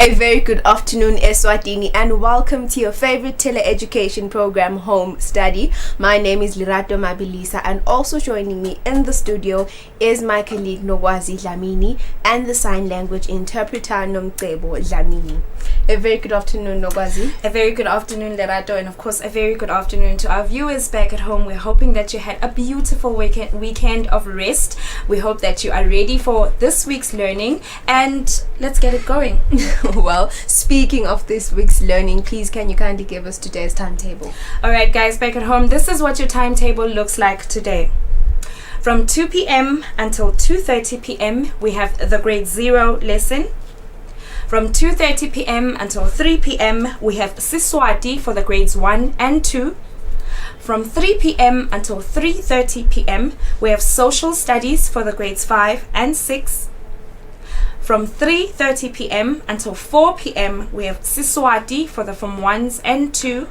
A very good afternoon, Eswatini, and welcome to your favorite teleeducation program, Home Study. My name is Lerato Mabilisa, and also joining me in the studio is my colleague Nogwazi Dlamini and the sign language interpreter Nomcebo Dlamini. A very good afternoon, Nogwazi. A very good afternoon, Lerato, and of course a very good afternoon to our viewers back at home. We're hoping that you had a beautiful weekend of rest. We hope that you are ready for this week's learning, and let's get it going. Well, speaking of this week's learning, please can you kindly give us today's timetable? Alright guys, back at home, this is what your timetable looks like today. From 2 p.m. until 2:30 p.m. we have the grade 0 lesson. From 2:30 p.m. until 3 p.m. we have Eswatini for the grades 1 and 2. From 3 p.m. until 3:30 p.m. we have social studies for the grades 5 and 6. From 3:30 p.m. until 4 p.m. we have Eswatini for the Form 1s and 2.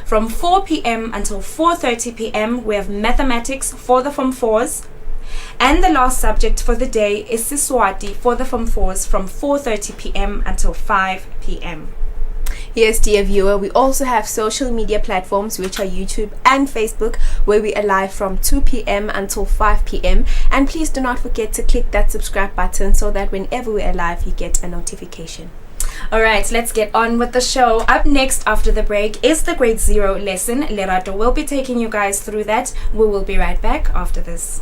From 4 p.m. until 4:30 p.m. we have mathematics for the Form 4s. And the last subject for the day is Eswatini for the Form 4s from 4:30 p.m. until 5 p.m. Yes, dear viewer, we also have social media platforms which are YouTube and Facebook, where we are live from 2 p.m. until 5 p.m. And please do not forget to click that subscribe button so that whenever we are live, you get a notification. Alright, let's get on with the show. Up next after the break is the grade 0 lesson. Lerato will be taking you guys through that. We will be right back after this.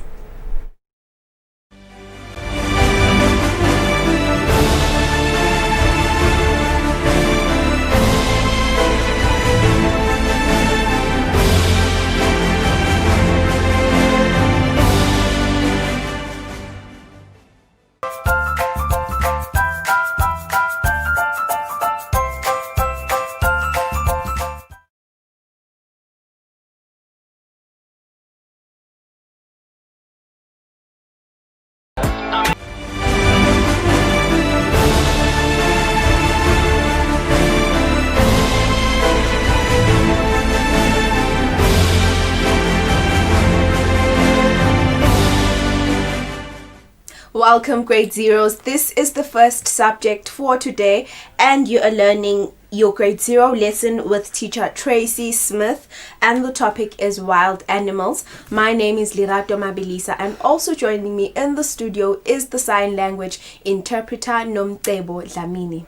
Welcome, grade 0s. This is the first subject for today, and you are learning your grade 0 lesson with teacher Tracy Smith, and the topic is wild animals. My name is Lerato Mabilisa, and also joining me in the studio is the sign language interpreter Nomcebo Dlamini.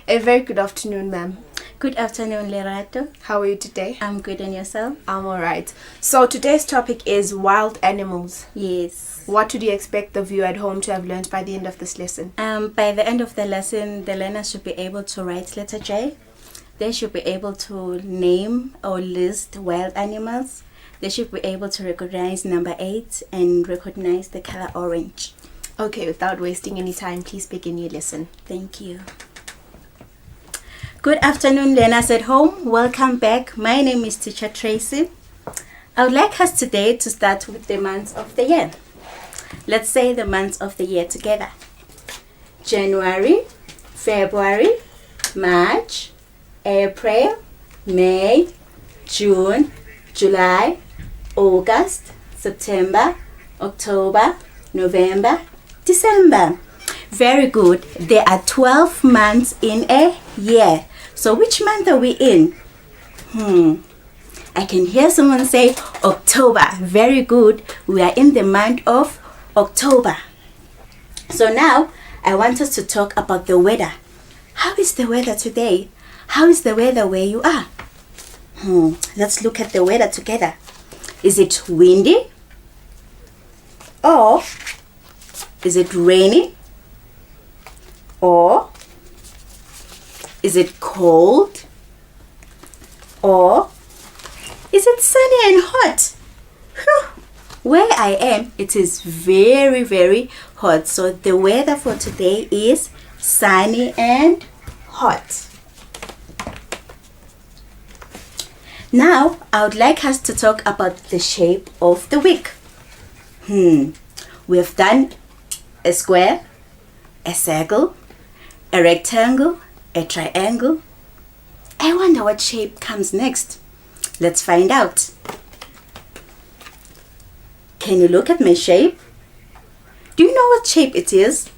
A very good afternoon, ma'am. Good afternoon, Lerato. How are you today? I'm good, and yourself? I'm alright. So today's topic is wild animals. Yes. What do you expect the viewer at home to have learned by the end of this lesson? By the end of the lesson, the learner should be able to write letter J. They should be able to name or list wild animals. They should be able to recognize number 8 and recognize the color orange. Okay, without wasting any time, please begin your lesson. Thank you. Good afternoon, learners at home. Welcome back. My name is teacher Tracy. I would like us today to start with the months of the year. Let's say the months of the year together. January, February, March, April, May, June, July, August, September, October, November, December. Very good. There are 12 months in a year. So which month are we in? I can hear someone say October. Very good. We are in the month of October. So now I want us to talk about the weather. How is the weather today? How is the weather where you are? Let's look at the weather together. Is it windy? Or is it rainy? Or is it cold? Or is it sunny and hot? Where I am, it is very, very hot. So the weather for today is sunny and hot. Now, I would like us to talk about the shape of the week. We have done a square, a circle, a rectangle, a triangle. I wonder what shape comes next. Let's find out. Can you look at my shape? Do you know what shape it is?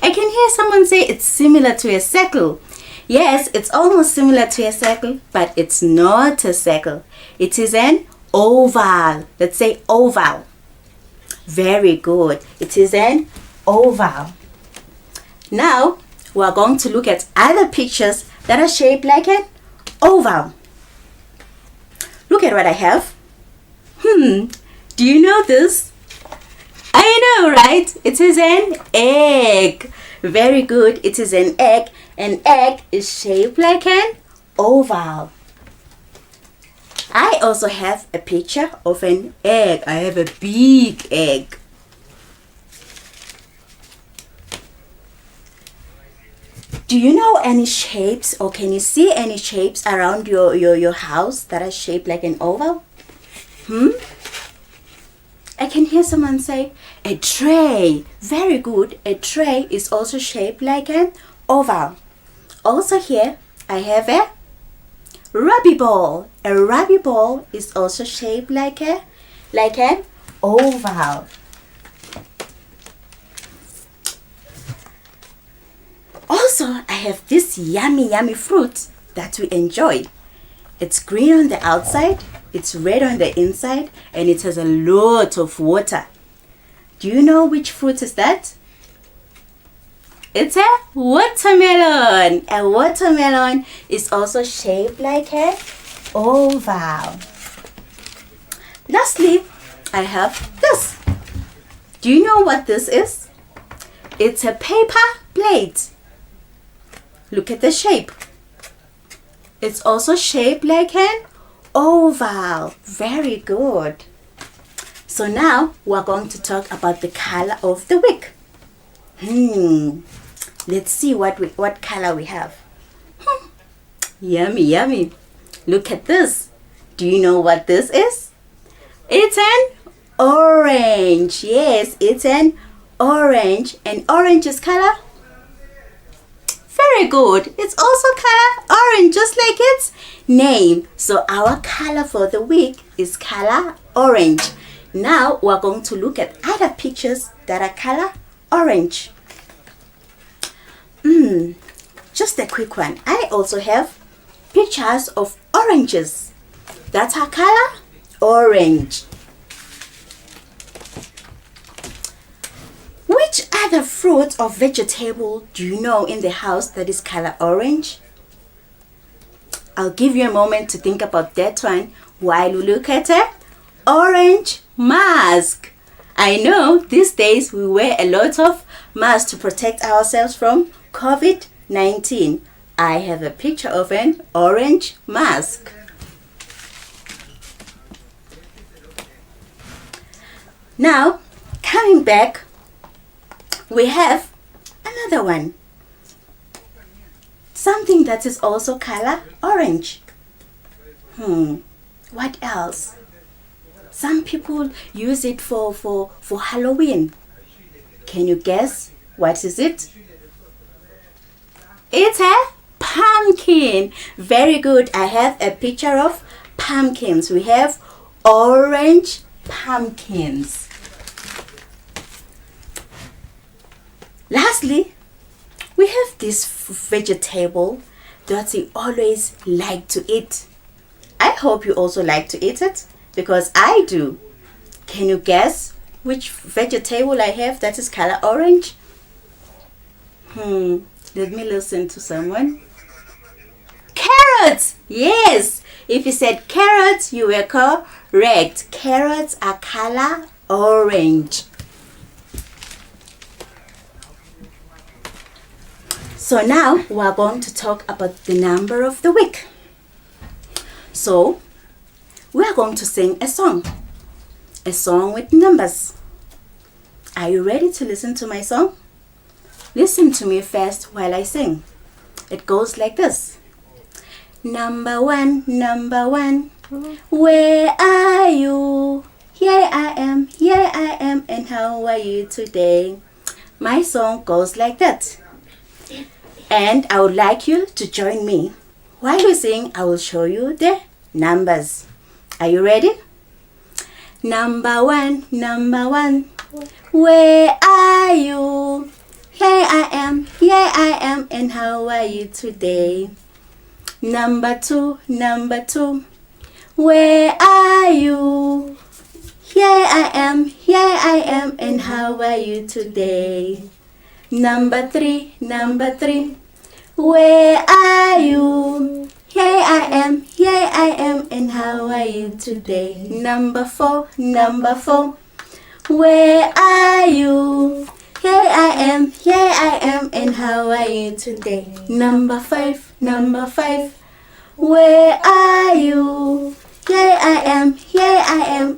I can hear someone say it's similar to a circle. Yes, it's almost similar to a circle, but it's not a circle. It is an oval. Let's say oval. Very good. It is an oval. Now, we are going to look at other pictures that are shaped like an oval. Look at what I have. Do you know this? I know, right? It is an egg. Very good. It is an egg. An egg is shaped like an oval. I also have a picture of an egg. I have a big egg. Do you know any shapes, or can you see any shapes around your house that are shaped like an oval? I can hear someone say a tray. Very good. A tray is also shaped like an oval. Also here, I have a rugby ball. A rugby ball is also shaped like an oval. Also, I have this yummy fruit that we enjoy. It's green on the outside, it's red on the inside, and it has a lot of water. Do you know which fruit is that? It's a watermelon. A watermelon is also shaped like an oval. Lastly, I have this. Do you know what this is? It's a paper plate. Look at the shape. It's also shaped like an oval. Very good. So now we're going to talk about the color of the week. Let's see what color we have. Yummy. Look at this. Do you know what this is? It's an orange. Yes, it's an orange. And orange is color? Very good. It's also color orange, just like its name. So our color for the week is color orange. Now we're going to look at other pictures that are color orange. Just a quick one. I also have pictures of oranges that are color orange. Which other fruit or vegetable do you know in the house that is color orange? I'll give you a moment to think about that one while we look at an orange mask. I know these days we wear a lot of masks to protect ourselves from COVID-19. I have a picture of an orange mask. Now, coming back, we have another one. Something that is also color orange. What else? Some people use it for Halloween. Can you guess what is it? It's a pumpkin. Very good. I have a picture of pumpkins. We have orange pumpkins. Lastly, we have this vegetable that we always like to eat. I hope you also like to eat it, because I do. Can you guess which vegetable I have that is color orange? Let me listen to someone. Carrots! Yes! If you said carrots, you were correct. Carrots are color orange. So now we are going to talk about the number of the week. So we are going to sing a song with numbers. Are you ready to listen to my song? Listen to me first while I sing. It goes like this. Number one, where are you? Here I am, and how are you today? My song goes like that. And I would like you to join me. While we sing, I will show you the numbers. Are you ready? Number one, where are you? here I am, and how are you today? Number two, where are you? Here I am, and how are you today? Number three, where are you? Here I am, and how are you today? Number four, where are you? Here I am, and how are you today? Number five, where are you? Here I am,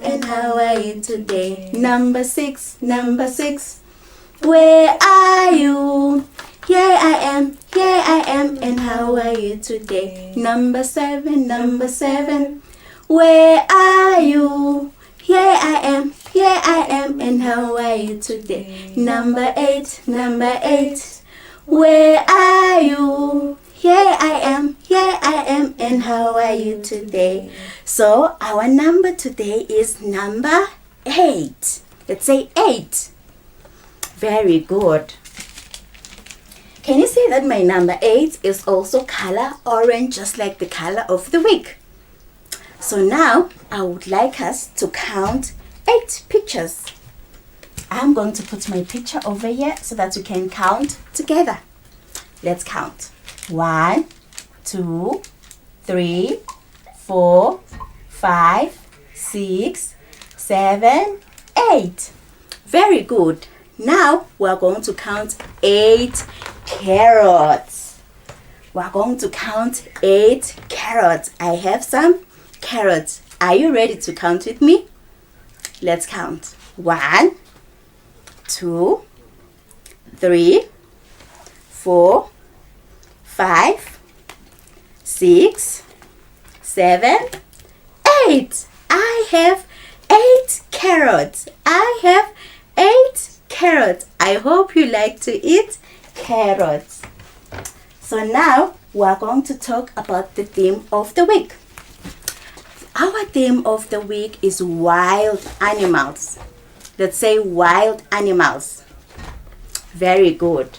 and how are you today? Number six, where are you? Here I am, and how are you today? Number seven, where are you? Here I am, and how are you today? Number eight, where are you? Here I am, and how are you today? So our number today is number 8. Let's say 8. Very good. Can you see that my number 8 is also color orange, just like the color of the week? So now I would like us to count 8 pictures. I'm going to put my picture over here so that we can count together. Let's count. 1, 2, 3, 4, 5, 6, 7, 8. Very good. Now we're going to count 8 carrots. We're going to count 8 carrots. I have some carrots. Are you ready to count with me? Let's count. 1, 2, 3, 4, 5, 6, 7, 8. I have 8 carrots. I have 8 carrots. I hope you like to eat carrots. So now we're going to talk about the theme of the week. Our theme of the week is wild animals. Let's say wild animals. Very good.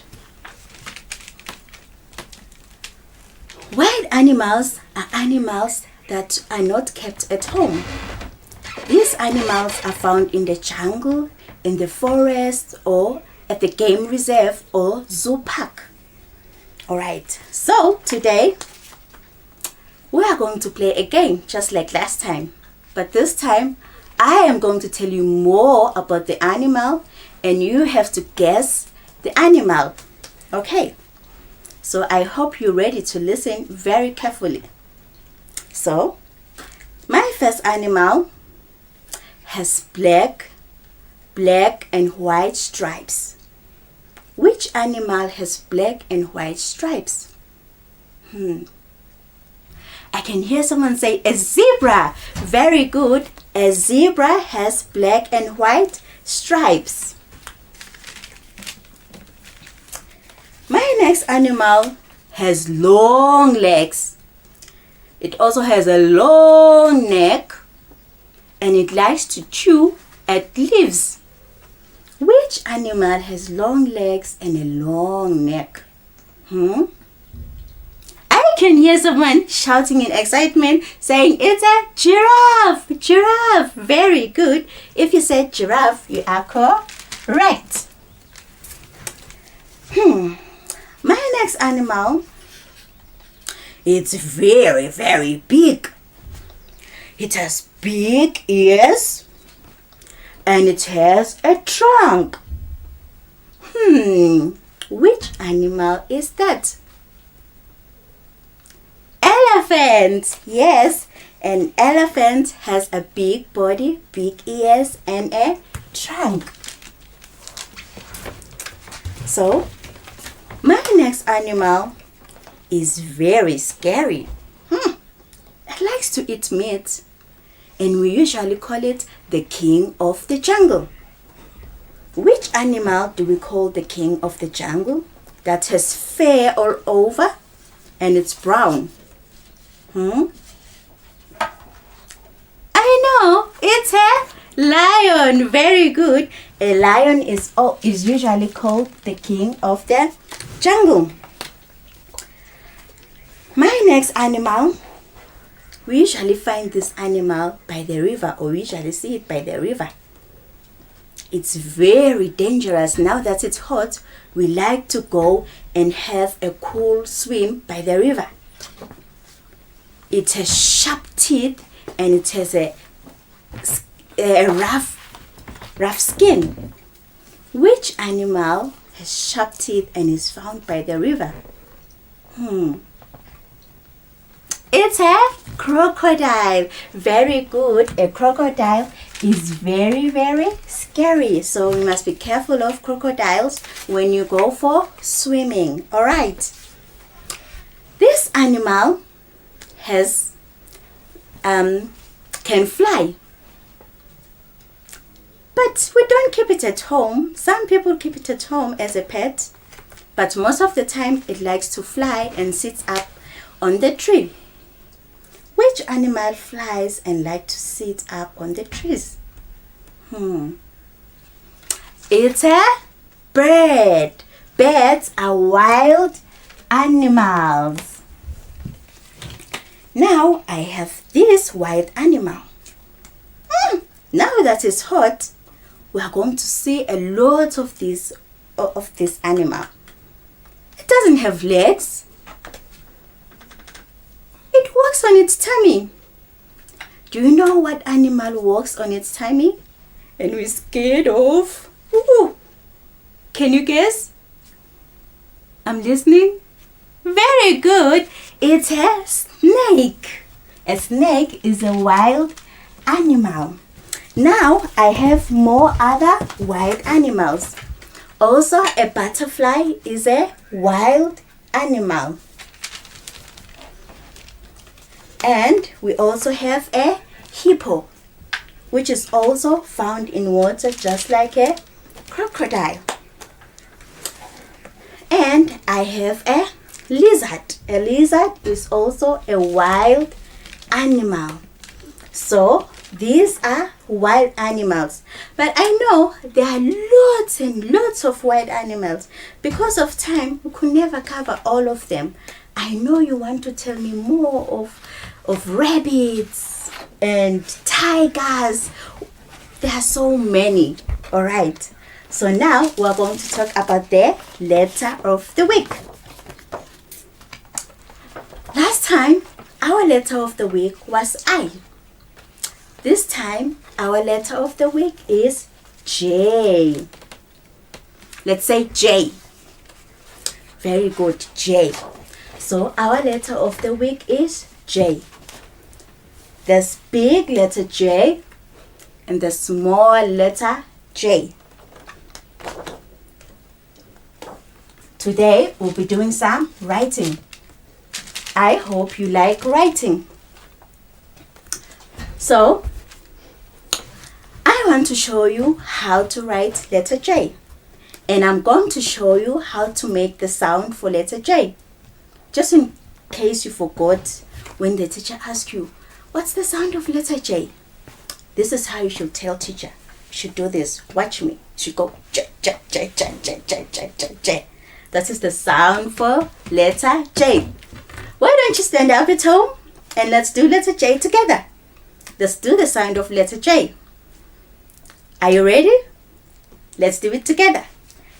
Wild animals are animals that are not kept at home. These animals are found in the jungle, in the forest, or at the game reserve or zoo park. Alright, so today we are going to play a game just like last time. But this time I am going to tell you more about the animal and you have to guess the animal. Okay, so I hope you're ready to listen very carefully. So, my first animal has black and white stripes. Which animal has black and white stripes? I can hear someone say a zebra. Very good. A zebra has black and white stripes. My next animal has long legs. It also has a long neck and it likes to chew at leaves. Which animal has long legs and a long neck? I can hear someone shouting in excitement saying it's a giraffe. Giraffe. Very good. If you said giraffe, you are correct. My next animal, it's very, very big. It has big ears and it has a trunk. Which animal is that? Elephant. Yes, an elephant has a big body, big ears and a trunk. So, my next animal is very scary. It likes to eat meat and we usually call it the king of the jungle. Which animal do we call the king of the jungle that has fur all over and it's brown? I know, it's a Lion, very good. A lion is usually called the king of the jungle. My next animal, we usually find this animal by the river, or we usually see it by the river. It's very dangerous. Now that it's hot, we like to go and have a cool swim by the river. It has sharp teeth and it has a rough skin. Which animal has sharp teeth and is found by the river? It's a crocodile. Very good. A crocodile is very, very scary. So you must be careful of crocodiles when you go for swimming. All right. This animal can fly. But we don't keep it at home. Some people keep it at home as a pet. But most of the time it likes to fly and sits up on the tree. Which animal flies and like to sit up on the trees? It's a bird. Birds are wild animals. Now I have this wild animal. Now that it's hot, we are going to see a lot of this animal. It doesn't have legs. It walks on its tummy. Do you know what animal walks on its tummy and we're scared of? Ooh. Can you guess? I'm listening. Very good. It's a snake. A snake is a wild animal. Now I have more other wild animals. Also, a butterfly is a wild animal. And we also have a hippo, which is also found in water just like a crocodile. And I have a lizard. A lizard is also a wild animal. So these are wild animals. But I know there are lots and lots of wild animals. Because of time, we could never cover all of them. I know you want to tell me more of rabbits and tigers. There are so many. All right. So now we're going to talk about the letter of the week. Last time, our letter of the week was I. This time, our letter of the week is J. Let's say J. Very good, J. So our letter of the week is J. There's big letter J and the small letter J. Today, we'll be doing some writing. I hope you like writing. So, I want to show you how to write letter J. And I'm going to show you how to make the sound for letter J. Just in case you forgot when the teacher asks you, what's the sound of letter J? This is how you should tell teacher. You should do this. Watch me. You should go J, J, J, J, J, J, J, J, J. That is the sound for letter J. Why don't you stand up at home and let's do letter J together. Let's do the sound of letter J. Are you ready? Let's do it together.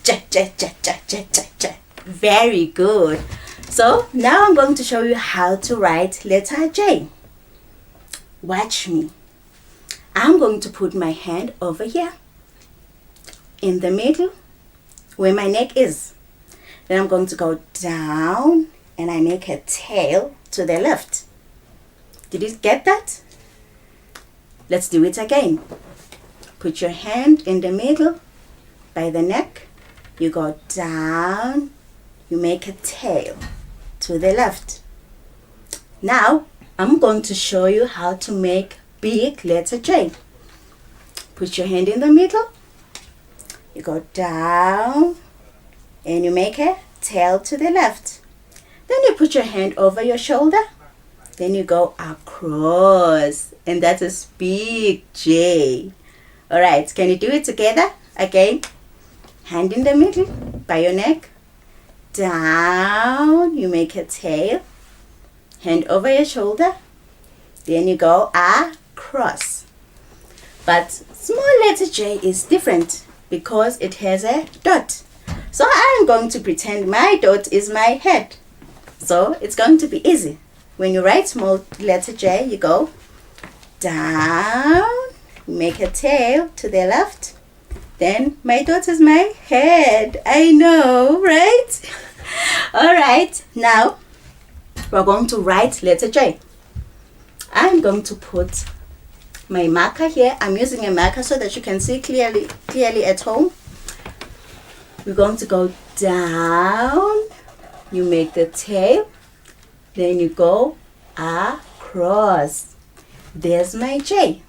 J, J, J, J, J, J, J. Very good. So now I'm going to show you how to write letter J. Watch me. I'm going to put my hand over here in the middle where my neck is. Then I'm going to go down and I make a tail to the left. Did you get that? Let's do it again. Put your hand in the middle by the neck. You go down. You make a tail to the left. Now, I'm going to show you how to make big letter J. Put your hand in the middle. You go down and you make a tail to the left. Then you put your hand over your shoulder. Then you go across and that is big J. Alright, can you do it together? Again. Hand in the middle by your neck. Down, you make a tail. Hand over your shoulder. Then you go across. But small letter J is different because it has a dot. So I'm going to pretend my dot is my head. So it's going to be easy. When you write small letter J, you go down, make a tail to the left. Then my dot is my head. I know, right? Alright, now we're going to write letter J. I'm going to put my marker here. I'm using a marker so that you can see clearly at home. We're going to go down. You make the tail. Then you go across. There's my J.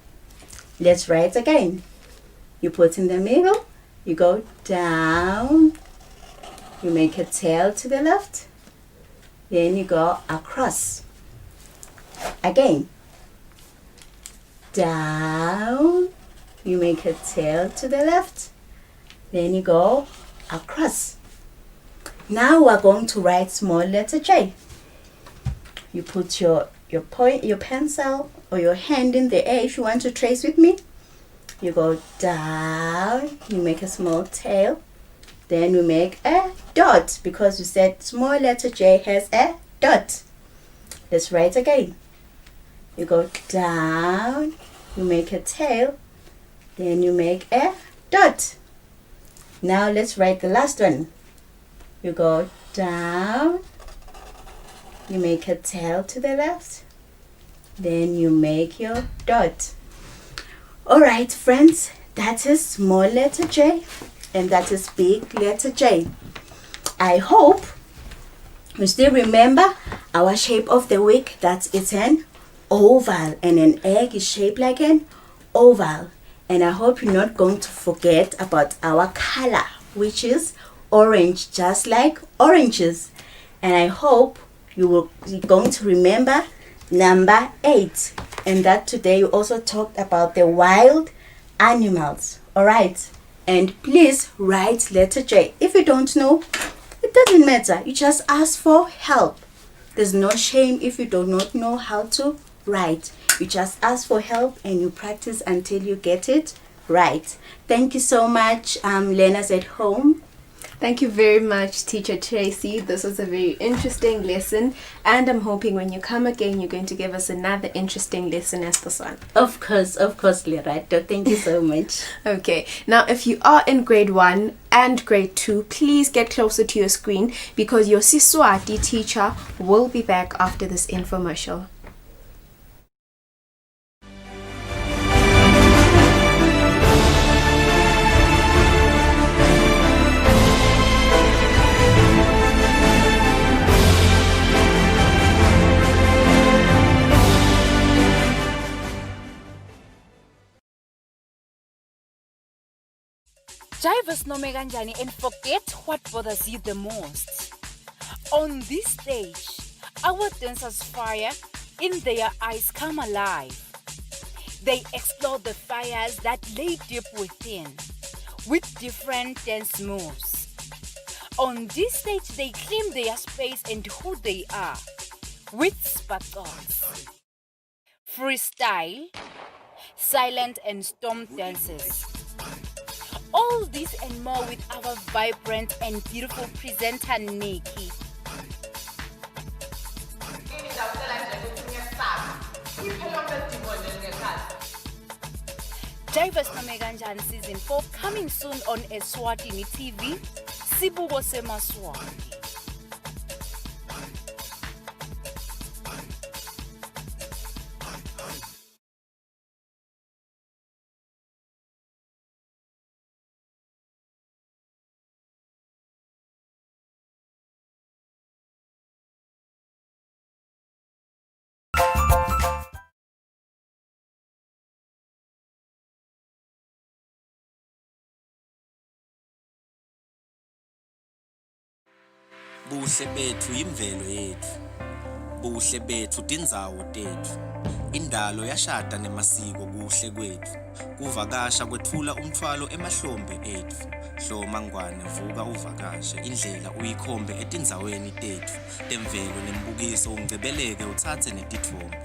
Let's write again. You put in the middle. You go down. You make a tail to the left. Then you go across. Again. Down. You make a tail to the left. Then you go across. Now we're going to write small letter J. You put your pencil or your hand in the air if you want to trace with me. You go down, you make a small tail, then you make a dot because you said small letter J has a dot. Let's write again. You go down, you make a tail, then you make a dot. Now let's write the last one. You go down, you make a tail to the left, then you make your dot. Alright friends, that is small letter J and that is big letter J. I hope you still remember our shape of the week, that it's an oval and an egg is shaped like an oval. And I hope you're not going to forget about our color, which is orange, just like oranges. And I hope you're going to remember number 8. And that today you also talked about the wild animals. Alright. And please write letter J. If you don't know, it doesn't matter. You just ask for help. There's no shame if you do not know how to write. You just ask for help and you practice until you get it right. Thank you so much, learners at home. Thank you very much, Teacher Tracy. This was a very interesting lesson, and I'm hoping when you come again, you're going to give us another interesting lesson as this one. Of course, Lerato. Thank you so much. Okay, now if you are in grade 1 and grade 2, please get closer to your screen because your Eswatini teacher will be back after this infomercial. Divers nome kanjani and forget what bothers you the most. On this stage, our dancers fire in their eyes come alive. They explore the fires that lay deep within with different dance moves. On this stage, they claim their space and who they are with sparkles, freestyle, silent and storm dances. All this and more with our vibrant and beautiful presenter, Nikki. Divers nome kanjani season 4 coming soon on Eswatini TV. Sibuko semaswati. Buhle bethu imvelo yethu. Buhle bethu tindzawo tethu. Indalo yashada nemasiko kuhle kwethu. kuvakasha kwethula umthwalo emahlombe ethu. Hloma ngwane vuka uvakashe indlela uyikhombe etindzaweni tethu temvelo nembukiso ungcebeleke uthathe netitfombe.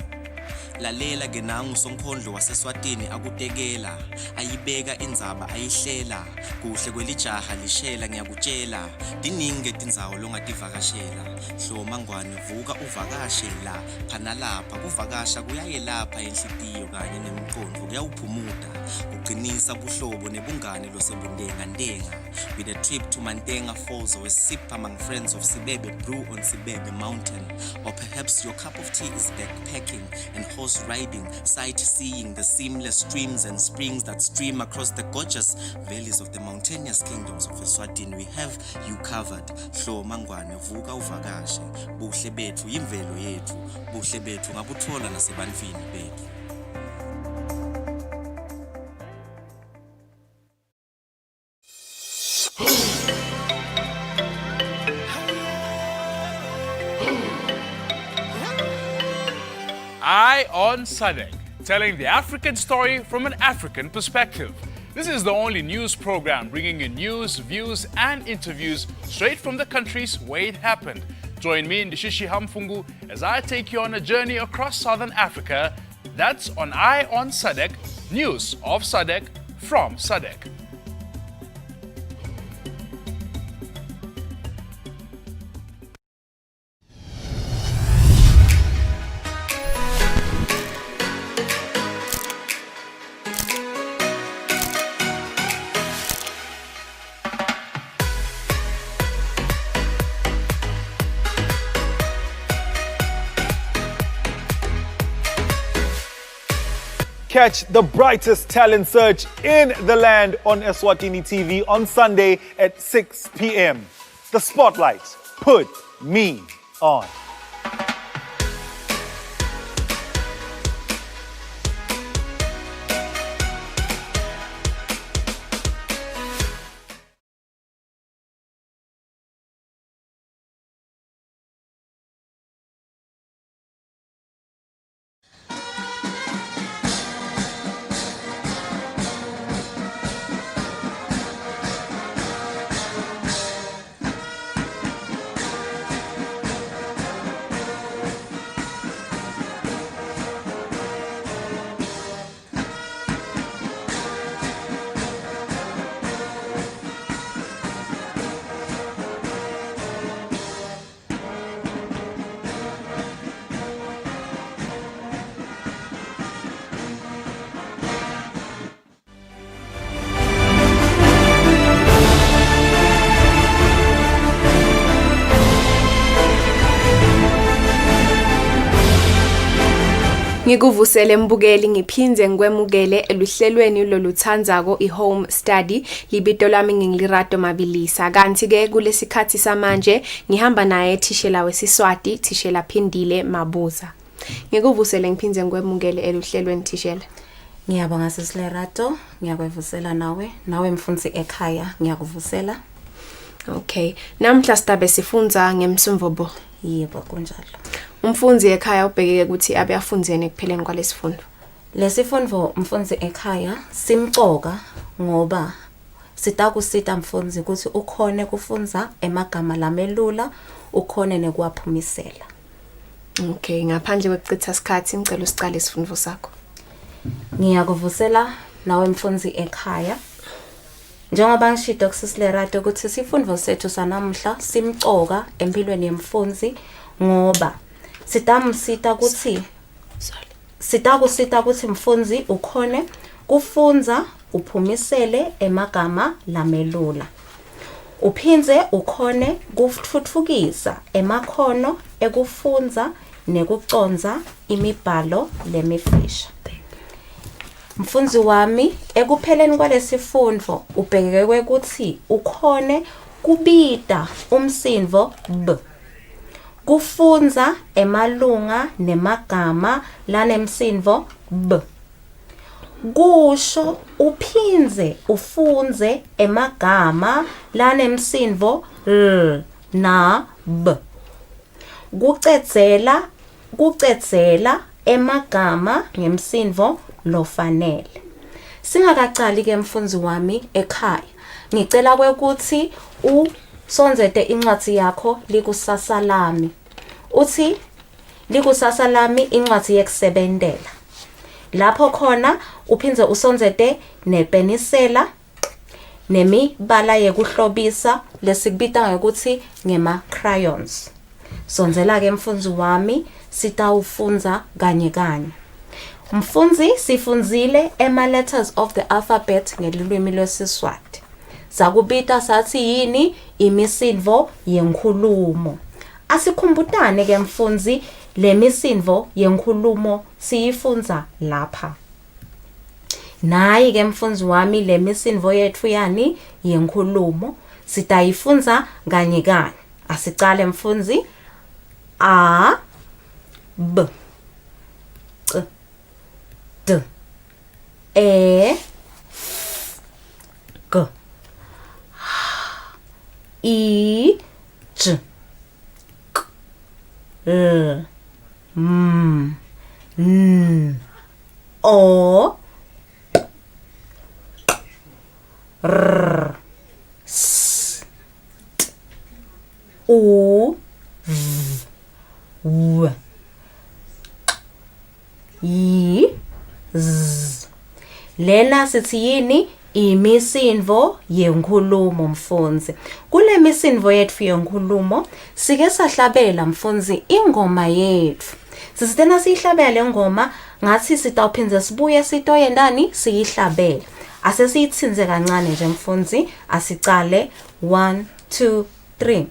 Lalela ke nangu sonkondlo waseswatini akutekela ayibeka indzaba ayihlela kuhle kwelijaha lishela ngiyakutshela diningi tindzawo longativakashela. Hloma ngwane vuka uvakashe la phana lapha kuvakasha kuyayelapha enhlitiyo kanye nemicondvo kuyawuphumuta kuqinisa buhlobo nebungane losebundenga ndenga. With a trip to Mantenga Falls or a sip among friends of Sibebe brew on Sibebe Mountain, or perhaps your cup of tea is backpacking and horse riding, sightseeing the seamless streams and springs that stream across the gorgeous valleys of the mountainous kingdoms of Eswatini. We have you covered. Hloma ngwane vuka uvakashe buhle bethu yimvelo yethu buhle bethu ngabuthola nasebantwini bethu. Eye on SADC, telling the African story from an African perspective. This is the only news program bringing you news, views and interviews straight from the countries where it happened. Join me in Ndishishi Hamfungu as I take you on a journey across Southern Africa. That's on Eye on SADC, news of SADC from SADC. Catch the brightest talent search in the land on Eswatini TV on Sunday at 6 p.m. The Spotlight, put me on. Ngikuvusele mbukeli ngiphinze ngikwemukele eluhlelweni loluthandzako iHome Study libito lami ngingilirato Mabilisa kanti ke kulesikhathi samanje ngihamba naye thishela wesiswati thishela Phindile Mabuza. Ngikuvusele ngiphinze ngikwemukele eluhlelweni thishela. Ngiyabonga sisilerato, ngiyakwevusela nawe mfundisi ekhaya, ngiyakuvusela. Okay, namhla sidabe sifunza ngemsumvobo. Yebo kunjalo. Umfundzi ekhaya ubhekeke ukuthi abe afundzene ekupheleni kwalesifundo. Lesifundo mfundzi ekhaya simcoka ngoba sitakusita mfundzi ukuthi ukhone kufunza emagama lamelula, ukhone nekuwaphumisela. Okay, ngaphandle kwekucitha isikhathi ngicela usiqale isifundo sakho. Ngiyakuvusela nawe mfundzi ekhaya. Njengoba ngishilo kusisilerato ukuthi isifundo sethu sanamuhla simcoka empilweni yemfundzi ngoba sitakusita ukuthi mfundzi ukhone kufunza uphumisele emagama lamelula. Uphinze ukhone kutfutfukisa emakhono ekufunza nekuconza imibhalo lemifisha. Mfundzi wami ekupheleni kwalesifundo ubhekeke ukuthi ukhone kubita umsindvo b. Kufunza emalunga nemagama lanemsindvo b. Kusho uphinze ufunze emagama lanemsindvo l na b. Kucedzela emagama ngemsindvo lofanele. Singakacali ke mfundzi wami ekhaya. Ngicela ukuthi usonzete incwadi yakho likusasa lami. Uthi likusasa lami incwadi yekusebentela. Lapho khona uphindze usonzete nepenisela nemibala yekuhlobisa lesikubita ngokuthi ngema crayons. Sonzela ke mfundzi wami sitawufunza kanye kanye. Mfundzi sifunzile ema letters of the alphabet ngelulwimi lwesiSwati. Sakubita sathi yini imisindvo yenkhulumo. Asikhumbutane ke mfundzi lemisindvo yenkhulumo siyifunza lapha. Nayi ke mfundzi wami lemisindvo yetfu yani yenkhulumo sitayifunza kanye kanye. Asicale mfundzi A B C D E F G H I J K L M N O R S T U V W I Z. Lena sithi yini imisindvo yenkhulumo mfundzi. Kule misindvo yetfu yenkhulumo sike sahlabela mfundzi ingoma yetfu. Sisitena siyihlabela ngoma ngathi sitawuphindze sibuye sitoyendani siyihlabela. Ase siyitsinze kancane nje mfundzi asicale 1 2 3.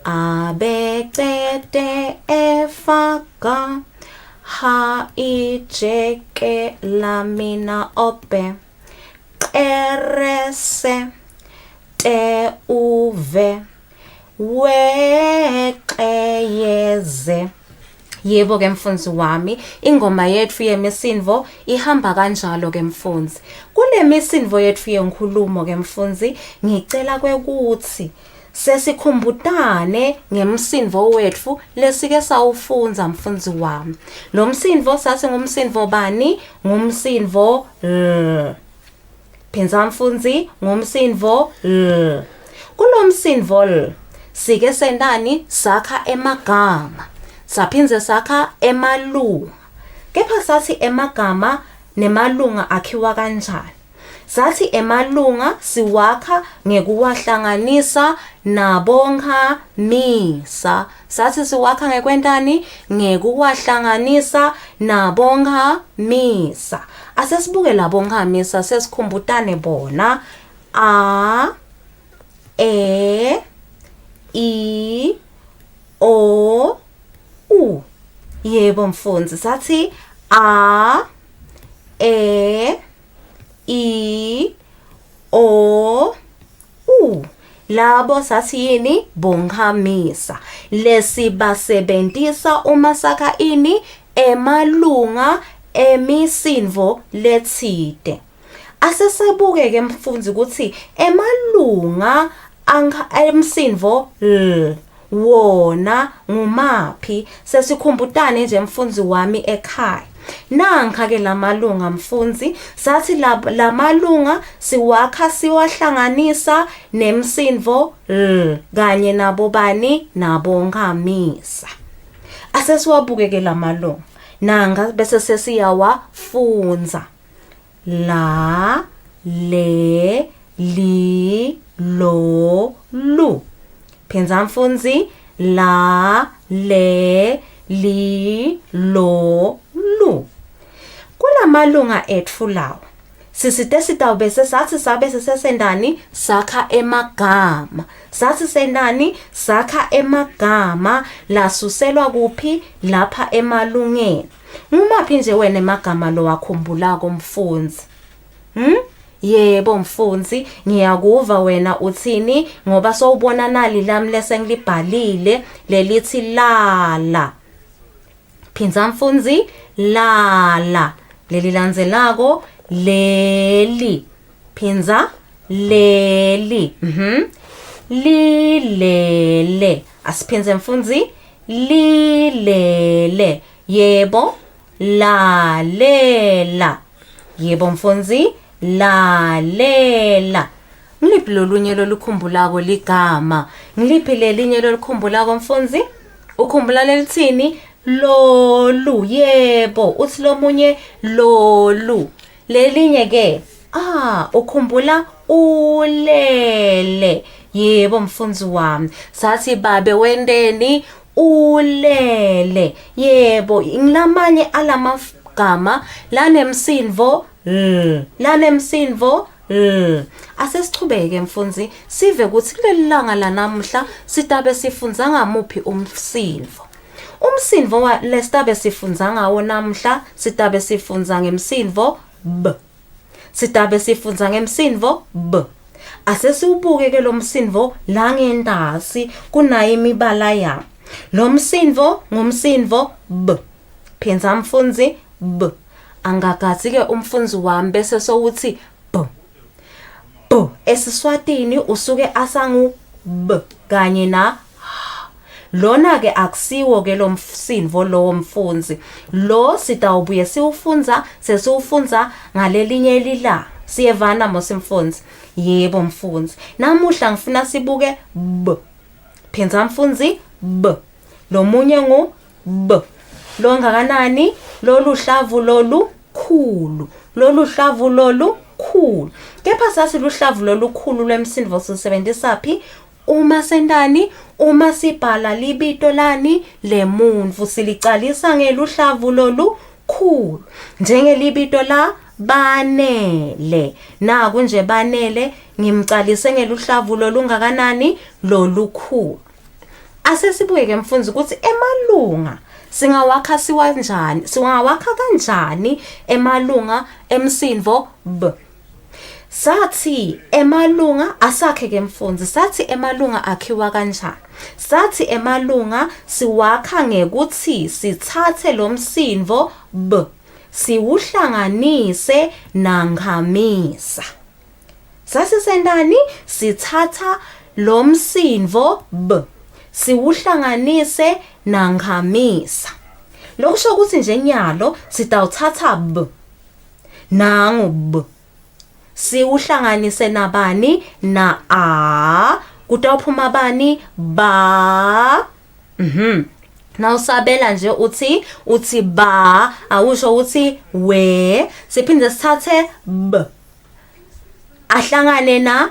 Abecede efaka ha ijeke lamina ope erese te uve weqeyeze. Yebo ke mfundzi wami ingoma yetfu yemisindvo ihamba kanjalo ke mfundzi. Kule misindvo yetfu yenkhulumo ke mfundzi ngicela kwekuthi sesikhumbutane ngemsindvo wetfu lesike sawufunza mfundzi wami. Lo msindvo sasi ngumsindvo bani? Ngumsindvo L. Phindza mfundzi ngumsindvo L. Kulo msindvo L sike sendani sakha emagama. Saphindze sakha emalunga. Kepha sathi emagama nemalunga akhiwa kanjani? Sathi emalunga siwakha ngekuwahlanganisa nabonga misa. Sathi siwakha ngekwentani? Ngekuwahlanganisa nabonga misa. Asesibuke labonga misa sesikhumbutane bona. A E I O U. Yebo mfundzi sathi A E I O U. Labo sathi yini? Bonghamisa. Lesibasebentisa uma sakha ini? Emalunga emisindvo letsite. Asesebuke ke mfundzi ukuthi emalunga emsindvo L wona ngumaphi. Sesikhumbutane nje mfundzi wami ekhaya. Nanka ke lamalunga mfundzi sathi lamalunga siwakha siwahlanganisa nemsindvo L kanye nabo bani? Nabongamisa. Asesiwabuke ke lamalunga nanga bese sesiyawafunza. La le li lo lu. Phindza mfundzi la le li lo lu. Kulamalunga etfu lawo sisite sitawube sathi sabe sesendani sakha emagama. Sathi sendani sakha emagama lasuselwa kuphi? Lapha emalungeni. Ngumaphi nje wena emagama lo wakhumbulako mfundzi? Yebo mfundzi ngiyakuva wena uthini ngoba sowubona nali lami lesengilibhalile lelithi lala. Phindza mfundzi lala. Leli landzelako leli. Phindza leli. Lilele. Asiphindze mfundzi lilele. Yebo lalela. Yebo mfundzi, lalela. Ngiliphi lolunye lolukhumbulako ligama? Ngiliphi lelinye lolukhumbulako mfundzi? Ukhumbula lelithini? Lolu. Yebo, uthi lomunye lolu. Lelinye ke? Ukhumbula ulele. Yebo mfundzi wami. Sathi babe wendeni ulele. Yebo, ngilamanye alamagama lanemsindvo lanemsindvo asesichubeke mfundzi sive ukuthi kuleli langa lanamuhla sitabe sifundza ngamuphi umsindvo. Umsindvo lesitabe sifundza ngawo namuhla sitabe sifundza ngemsindvo b. Sitabe sifundza ngemsindvo b. Asesiubuke ke lo msindvo la ngendasi kunayo imibala yawo. Lo msindvo ngumsindvo b. Phenza mfundzi b. Angagathi ke umfundzi wami bese sowuthi b. B eSiswatini usuke asangu b kanye na lona ke akusiwo ke lo msindvo lo mfundzi. Lo sitawubuye siufunza sesiufunza ngalelinye lilanga. Siyevana mosimfundzi. Yebo mfundzi. Namuhla ngifuna sibuke b. Phenza mfundzi b. Lo munye ngu b. Lo ngakanani? Lolu hlavu lolu khulu. Lolu hlavu lolu khulu. Kepha sasi luhlavu lolu khulu lwemsindvo sisebenzisa phi? Uma sendani, uma sibhala libito lani lemuntu silicalisa ngeluhlavu lolu khulu. Njengelibito la Banele. Naku nje Banele ngimcalise ngeluhlavu lolu ngakanani? Lolu khulu. Asesibuye ke mfundzi ukuthi emalunga singawakha siwanjani? Singawakha kanjani emalunga emsindvo b? Sathi emalunga asakhe ke mfundzi. Sathi emalunga akhiwa kanjani? Sathi emalunga siwakha ngekuthi sithathe lo msindvo b siwuhlanganise nanghamisa. Sasisendani sithatha lo msindvo b siwuhlanganise nanghamisa. Lokusho ukuthi nje nyalo sitawuthatha b nangu b siwuhlanganise nabani na a kutawuphuma bani ba. Nawusabela nje uthi ba awusho uthi we. Siphinde sithathe b ahlangane na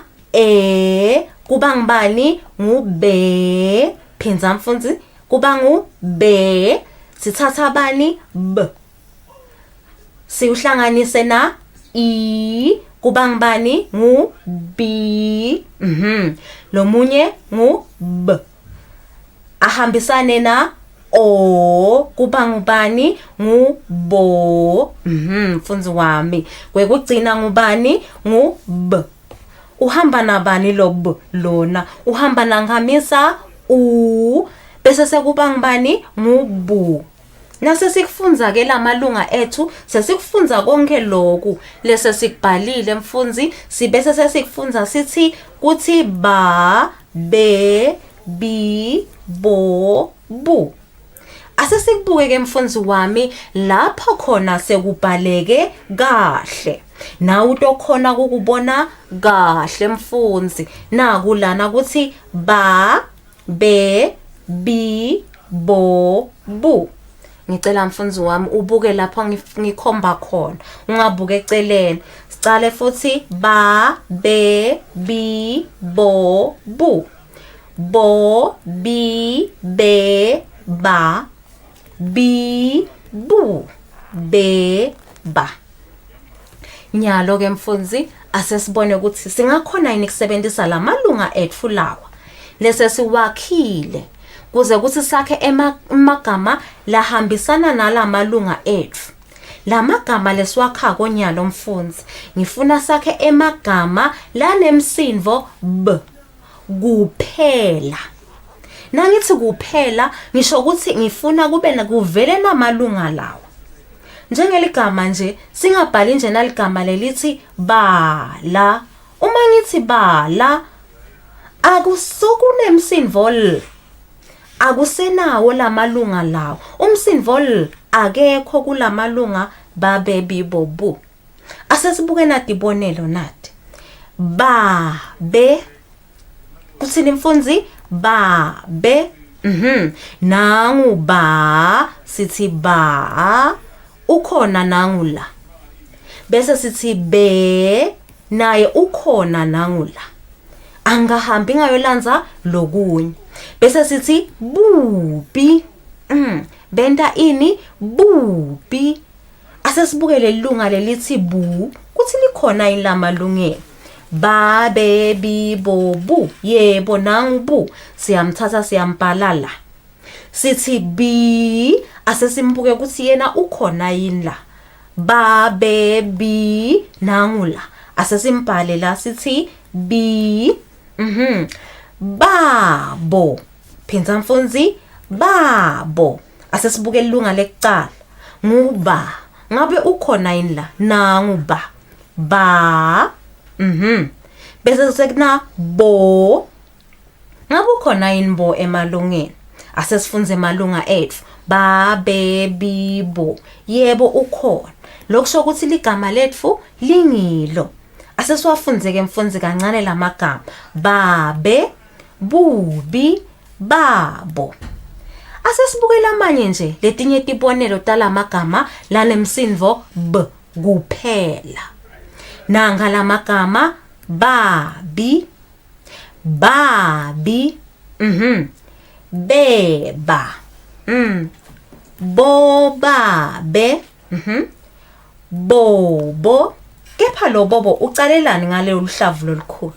kuba ngibani? Ngu be. Phenza mfundzi kuba ngu be. Sithatha bani? B. Siuhlanganise na i kuba ngibani? Ngu b. Lo munye ngu b. Ahambisane na o kuba ngubani? Ngu bo. Mfundzi wami. Kwekugcina ngubani? Ngu b. Uhamba nabani lo b lona? Uhamba nanghamisa u bese sekuba ngibani? Ngu bu. Nase sikufunza ke lamalunga ethu sesikufunza konke lokhu lese sikubhalile mfundzi sibese sesikufunza sithi kuthi ba be bi bo bu. Asesikubuke ke mfundzi wami lapho khona sekubhaleke kahle. Nawu tokhona ukubona kahle mfundzi. Naku lana kuthi ba be bi bo bu. Ngicela mfundzi wami ubuke lapho ngikhomba khona. Ungabuke eceleni. Sicale futhi ba be bi bo bu. Bo bi be ba bi bu be ba. Nyalo ke mfundzi asesibone ukuthi singakhona yini kusebenzisa lamalunga ethu lawa lese siwakhile kuze kuthi sakhe emagama lahambisana nalamalunga ethu. Lamagama lesiwakha konyalo mfundzi ngifuna sakhe emagama lanemsindvo b kuphela. Nangithi kuphela ngisho ukuthi ngifuna kube nakuvele namalunga lawo. Njengeligama nje singabhali nje naligama lelithi bala. Uma ngithi bala akusukunemsindvo l. Akusenawo lamalunga lawo. Umsindvo l akekho kulamalunga babe bibo bu. Asesibuke nathi ibonelo nathi. Ba be kuthini mfundzi? Ba be. Nangu ba sithi ba ukhona nangu la. Bese sithi be naye ukhona nangu la. Angahambi ngayolanza lokunye. Bese sithi bubi. Benda ini bubi. Asesibuke lelunga lelithi bu kuthi likhona ilamalungelo. Ba be bi bo bu. Yebo nangu bu. Siyamthatha siyampalala. Sithi bi asesimbuke kuthi yena ukhona yini la. Ba be bi nangu la. Asesimbhale la sithi bi. Babo. Phinza mfundzi. Babo. Asesibuke ilunga lekucala. Nguba. Ngabe ukhona yini la? Nangu ba. Ba. Bese sekuna bo. Ngabe ukhona yini bo emalungeni? Asesifunze emalunga ethu. Ba be bi bo. Yebo ukhona. Lokusho ukuthi ligama lethu lingilo. Asesiwafunze ke mfundzi kancane lamagama. Babe, bubi, babo. Asesibukela manje nje letinye tibonelo talamagama lanemsindvo b kuphela. Nanga lamagama babi, babi, beba, bobabe, bobo. Kepha lo bobo ucalelani ngale uluhlavu lolukhulu?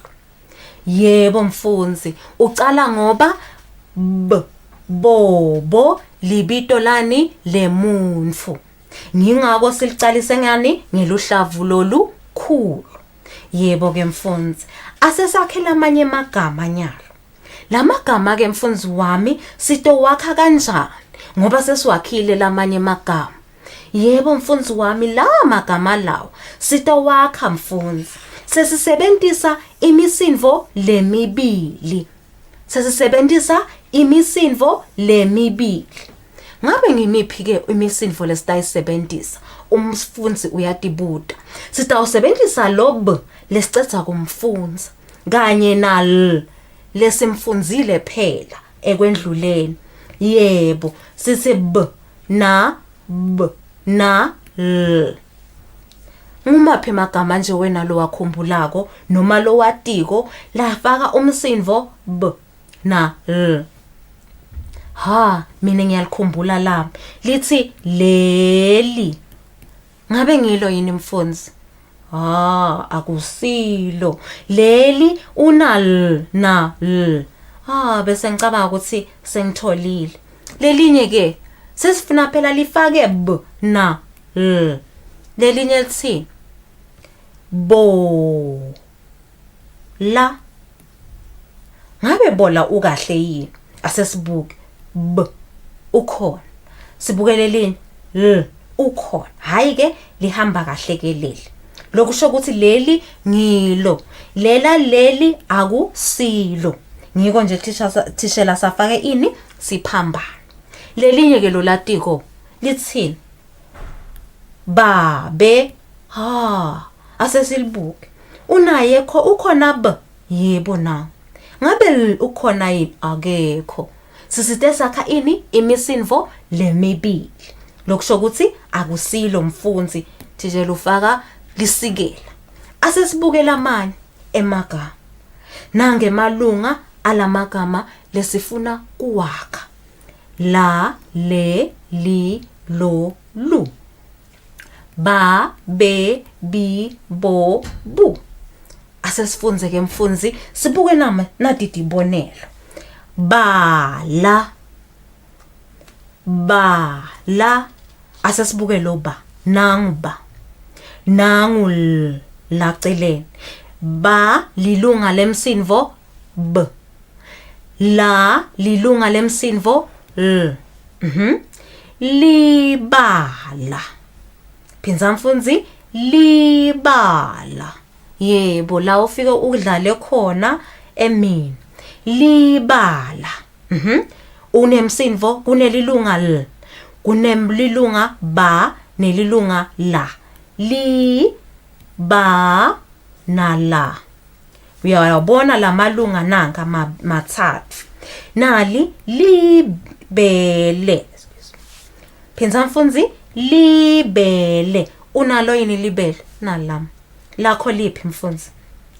Yebo mfundzi, ucala ngoba bobo libito lani lemuntfu. Ngingako silicalise ngani ngeluhlavu lolukhulu. Yebo ke mfundzi, asesakhela amanye amagama nyalo. Lamagama ke mfundzi wami sitowakha kanjani ngoba sesiwakhile lamanye amagama? Yebo mfundzi wami, la magama lawo sitowakha mfundzi. Sesisebenzisa imisindvo lemibili. Ngabe ngimiphi ke imisindvo lesitayisebenzisa? Umfundzi uyatibuta. Sitawusebenzisa lo b lesicetha kumfundzi kanye na l lesimfundzile phela ekwendluleni. Yebo, sithi b na l. Ngumaphi amagama nje wena lo wakhumbulako noma lo watiko lafaka umsindvo b na l? Mina ngiyalikhumbula lami. Lithi leli. Ngabe ngilo yini mfundzi? Akusilo. Leli una l na l. Bese ngicabanga ukuthi sengitholile. Lelinye ke sesifuna phela lifake b na l. Lelinye lithi bo la. Ngabe bola ukahle yini? Asesibuke b ukhona. Sibuke lelinye l ukhona. Hayi ke lihamba kahle ke leli. Lokusho ukuthi leli ngilo. Leli akusilo. Ngiko nje thishela safake ini siphambana. Lelinye ke lo latiko lithini? Babe. Asesilibuke. Unaye ukhona b? Yebo na. Ngabe ukhona yini? Akekho. Sisite sakha ini imisindvo lemibili. Lokusho ukuthi akusilo mfundzi. Thishela ufaka lisikela. Asesibukela manje emagama. Nange malunga alamagama lesifuna kuwakha. La, le, li, lo, lu. Ba, be, bi, bo, bu. Asesifunze ke mfundzi, sibuke nati tibonelo. Bala. Asesibuke lo ba. Nangu ba. Nangu la celeni. Ba lilunga lemsindvo b. La lilunga lemsindvo l. Libala. Phinza mfundzi, libala. Yebo, la ufike udlale khona emini. Libala. Unemsindvo kunelilunga l. Kunemlilunga ba nelilunga la. ba nala. Uyawabona lamalunga nanga mathathu. Nali libele. Phinza mfundzi, libele. Unalo yini libele? Nalam. Lakho liphi mfundzi?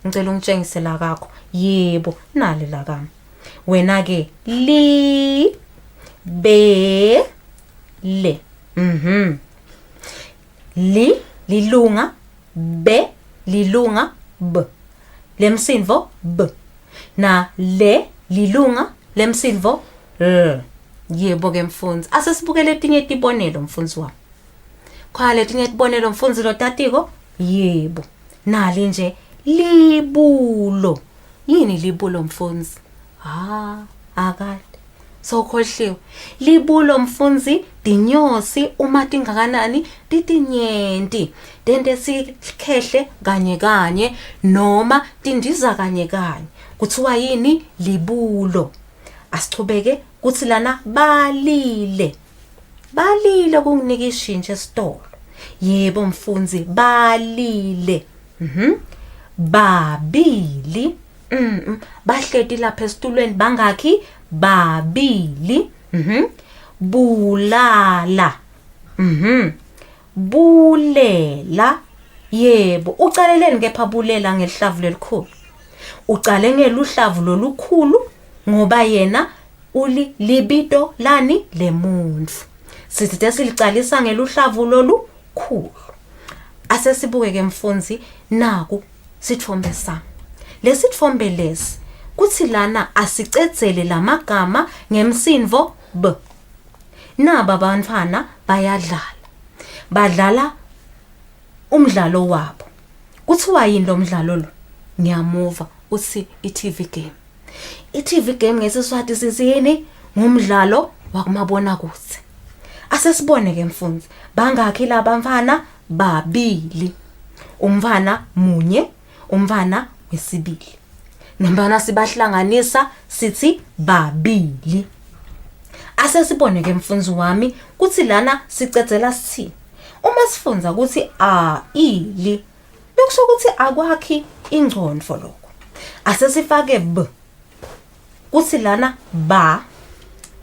Ngicela ungitshengise la kakho. Yebo, nali la kami. Wena ke li be le. Li lilunga, be lilunga, b. Lemsinvo b. Na le lilunga, lemsinvo l. Yebo ke mfundzi. Asesibuke letinye tibonelo mfundzi wami. Kwa letinye tibonelo mfundzi lo tatiko? Yebo. Nali nje libulo. Yini libulo mfundzi? Akade. Sokhohliwe. Libulo mfundzi tinyosi uma tingakanani titinyenti. Tente sikhehle kanye kanye noma tindiza kanye kanye. Kuthiwa yini libulo. Asichubeke kuthi lana balile. Balile kunginika ishintshe esitolo. Yebo mfundzi balile. Babili. Bahleti lapha esitulweni bangakhi? Babili. Bulala. Bulela. Yebo, ucaleleni kepha bulela ngelihlavu lelikhulu. Ucale ngeluhlavu lolukhulu ngoba yena uli libito lani lemuntu. Sithi silicalisa ngeluhlavu lolukhulu. Asesibuke ke mfundzi naku sithombe sami. Lesithombe lesi kuthi lana asicedzele lamagama ngemsinvo b. Naba bantwana bayadlala. Badlala umdlalo wabo. Kuthiwa yini lo mdlalo lo? Ngiyamuva uthi i-TV game. I-TV game ngesiswati sisiyini? Ngumdlalo wakumabona kuthi. Asesibone ke mfundzi, bangakhi laba mfana? Babili. Umfana munye, umfana wesibili. Nembana sibahlanganisa sithi babili. Asesibone ke mfundzi wami kuthi lana sicedzela sithi uma sifunza ukuthi ili bekusho ukuthi akwakhi ingcondvo lokho. Asesifake b. Kuthi lana ba.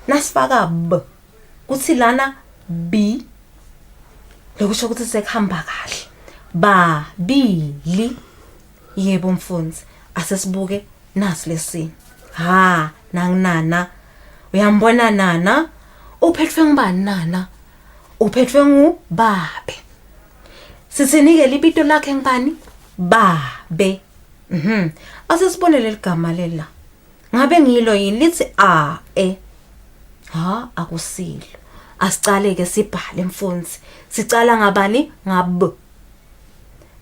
Nasifaka b. Kuthi lana b. Lokusho ukuthi sekuhamba kahle. Babili. Yebo mfundzi. Asesibuke nasi lesini. Nanginana. Uyambona nana? Uphethwe ngubani nana? Uphethwe ngubabe. Sithinike libito lakhe ngibani? Babe. Asesibone leligama lela. Ngabe ngilo yini lithi akusilo. Asicale ke sibhale mfundzi. Sicala ngabani? Ngab.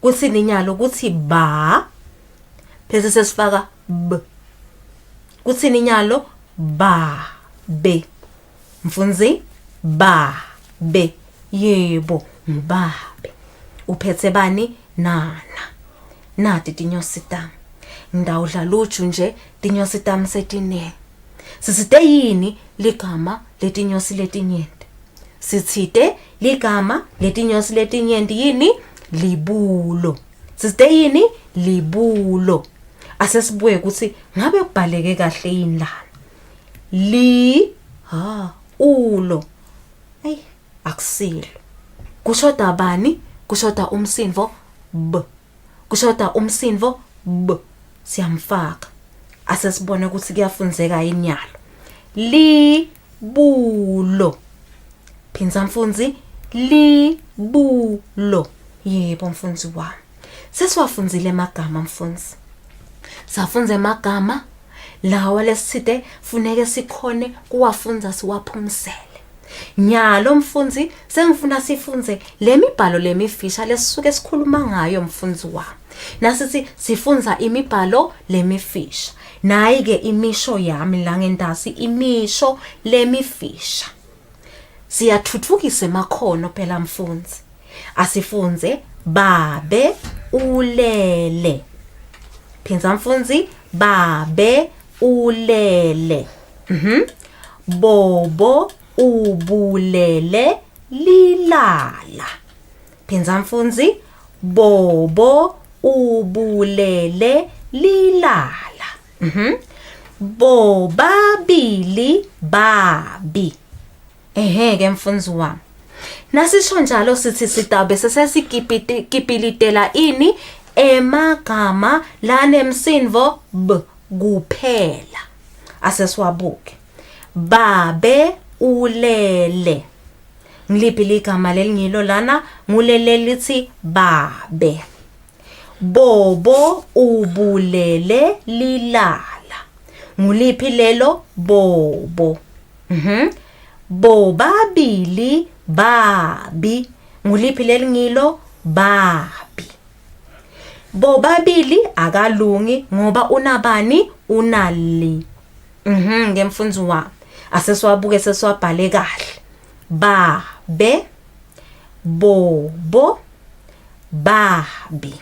Kuthi ninyalo kuthi ba. Bese sesifaka b. Kuthi ninyalo ba be. Mfundzi ba be. Yebo ngubabe. Uphethe bani? Nana. Nati tinyosi tami. Ngidawudla luju nje tinyosi tami setine. Sisite yini ligama letinyosi letinyenti? Sithite ligama letinyosi letinyenti yini? Libulo. Sisite yini? Libulo. Asesibuye ukuthi ngabe kubhaleke kahle yini lana? Ulo. Akusilo. Kushoda bani? Kushoda umsinvo b. Kushoda umsinvo b. Siyamfaka. Asesibone ukuthi kuyafunzeka inyalo. Libulo. Phinza mfundzi, libulo. Yebo mfundzi wami. Sesiwafunzile amagama mfundzi. Safunza amagama lawa lesithide funeke sikhone kuwafunza siwaphumisele. Nyalo mfundzi sengifuna sifunze lemibhalo lemifisha lesisuke sikhuluma ngayo mfundzi wami. Nasithi sifunza imibhalo lemifisha. Nayi ke imisho yami la ngendasi imisho lemifisha. Siyathuthukisa emakhono phela mfundzi. Asifunze babe ulele. Phinza mfundzi, babe ulele. Bobo ubulele lilala. Phinza mfundzi, Bobo ubulele lilala. Bobabili babi. Ke mfundzi wami. Nasisho njalo sithi sitabe sesikipilitela ini emagama lanemsindvo b kuphela. Asesiwabuke. Babe ulele. Ngiliphi ligama lelingilo lana? Ngulele lithi babe. Bobo ubulele lilala. Nguliphi lelo? Bobo. Bobabili babi. Nguliphi lelingilo? Babi. Bobabili akalungi ngoba unabani? Unali. Ngemfundzi wami. Asesiwabuke sesiwabhale kahle. Babe, bobo, babi.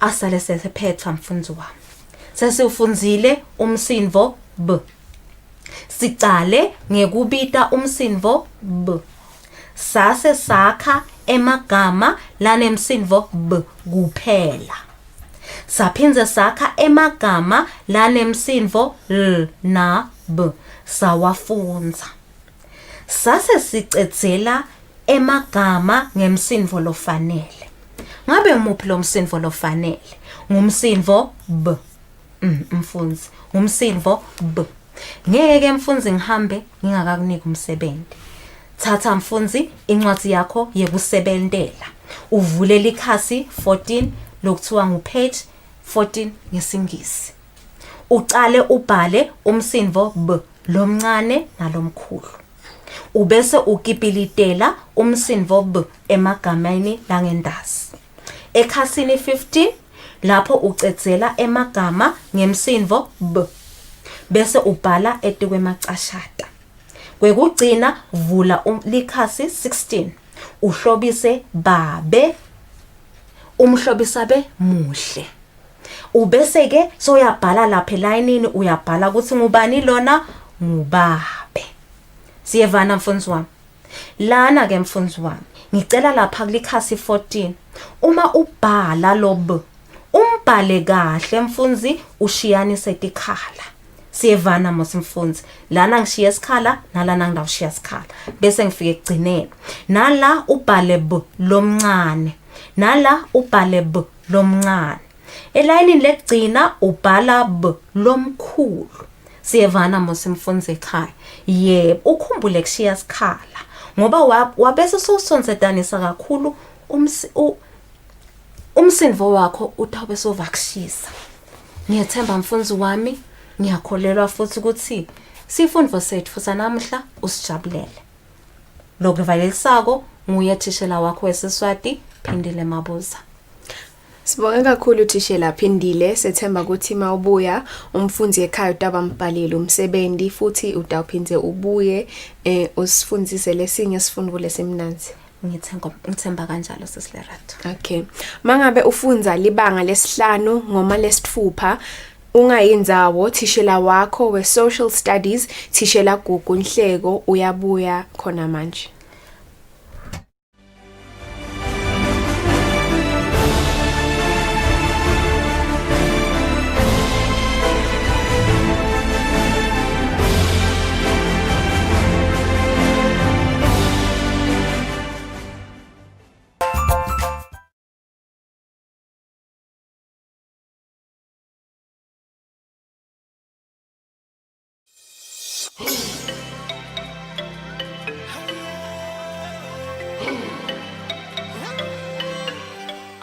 Asale sesiphetha mfundzi wami. Sesiufunzile umsindvo b. Sicale ngekubita umsindvo b. Sase sakha emagama lanemsindvo b kuphela. Saphinze sakha emagama lanemsindvo l na b. Sawafunza. Sase sicedzela emagama ngemsindvo lofanele. Ngabe umuphi lo msindvo lofanele? Ngumsindvo b. Mfundzi, ngumsindvo b. Ngeke mfundzi ngihambe ngingakakunika umsebenzi. Thatha mfundzi incwadi yakho yekusebentela. Uvule likhasi 14 lokuthiwa ngupage 14 ngesingisi. Uqale ubhale umsindvo b lomncane nalomkhulu. Ubese ukipilitela umsindvo b emagameni langendazi. Ekhasini 15 lapho ucedzela emagama ngemsindvo b. Bese ubhala etikwemacashata. Kwekugcina vula likhasi 16. Uhlobise babe. Umhlobisa be muhle. Ubese ke soyabhala lapha elayinini uyabhala ukuthi ngubani lona? Ngubabe. Siyevana mfundzi wami. Lana ke mfundzi wami, ngicela lapha kulikhasi 14. Uma ubhala lo b, umbhale kahle mfundzi, ushiyanise tikhala. Siyevana mos mfundzi. Lana ngishiya isikhala, nalana ngidawushiya isikhala. Bese ngifike ekugcineni. Nala ubhale b lomncane. Nala ubhale b lomncane. Elayinini lekugcina ubhala b lomkhulu. Siyevana mos mfundzi ekhaya. Yebo, ukhumbule kushiya isikhala. Ngoba wabese usonzedanisa kakhulu umsindvo wakho utawube sovakushisa. Ngiyethemba mfundzi wami, ngiyakholelwa futhi ukuthi sifundvo sethu sanamhla usijabulele. Lokuvalelisako nguye thishela wakho weSiswati, Phindile Mabuza. Sibonge kakhulu Thishela Phindile. Sethemba ukuthi mawubuya umfundzi ekhaya utabambhalile umsebenzi futhi utawuphindze ubuye usifundise lesinye isifundo lesimnanzi. Ngithemba kanjalo sesiLerato. Okay. Mangabe ufunza libanga lesihlanu ngoma lesithupha, ungayinzawo thishela wakho we-social studies Thishela Gugu Nhleko uyabuya khona manje.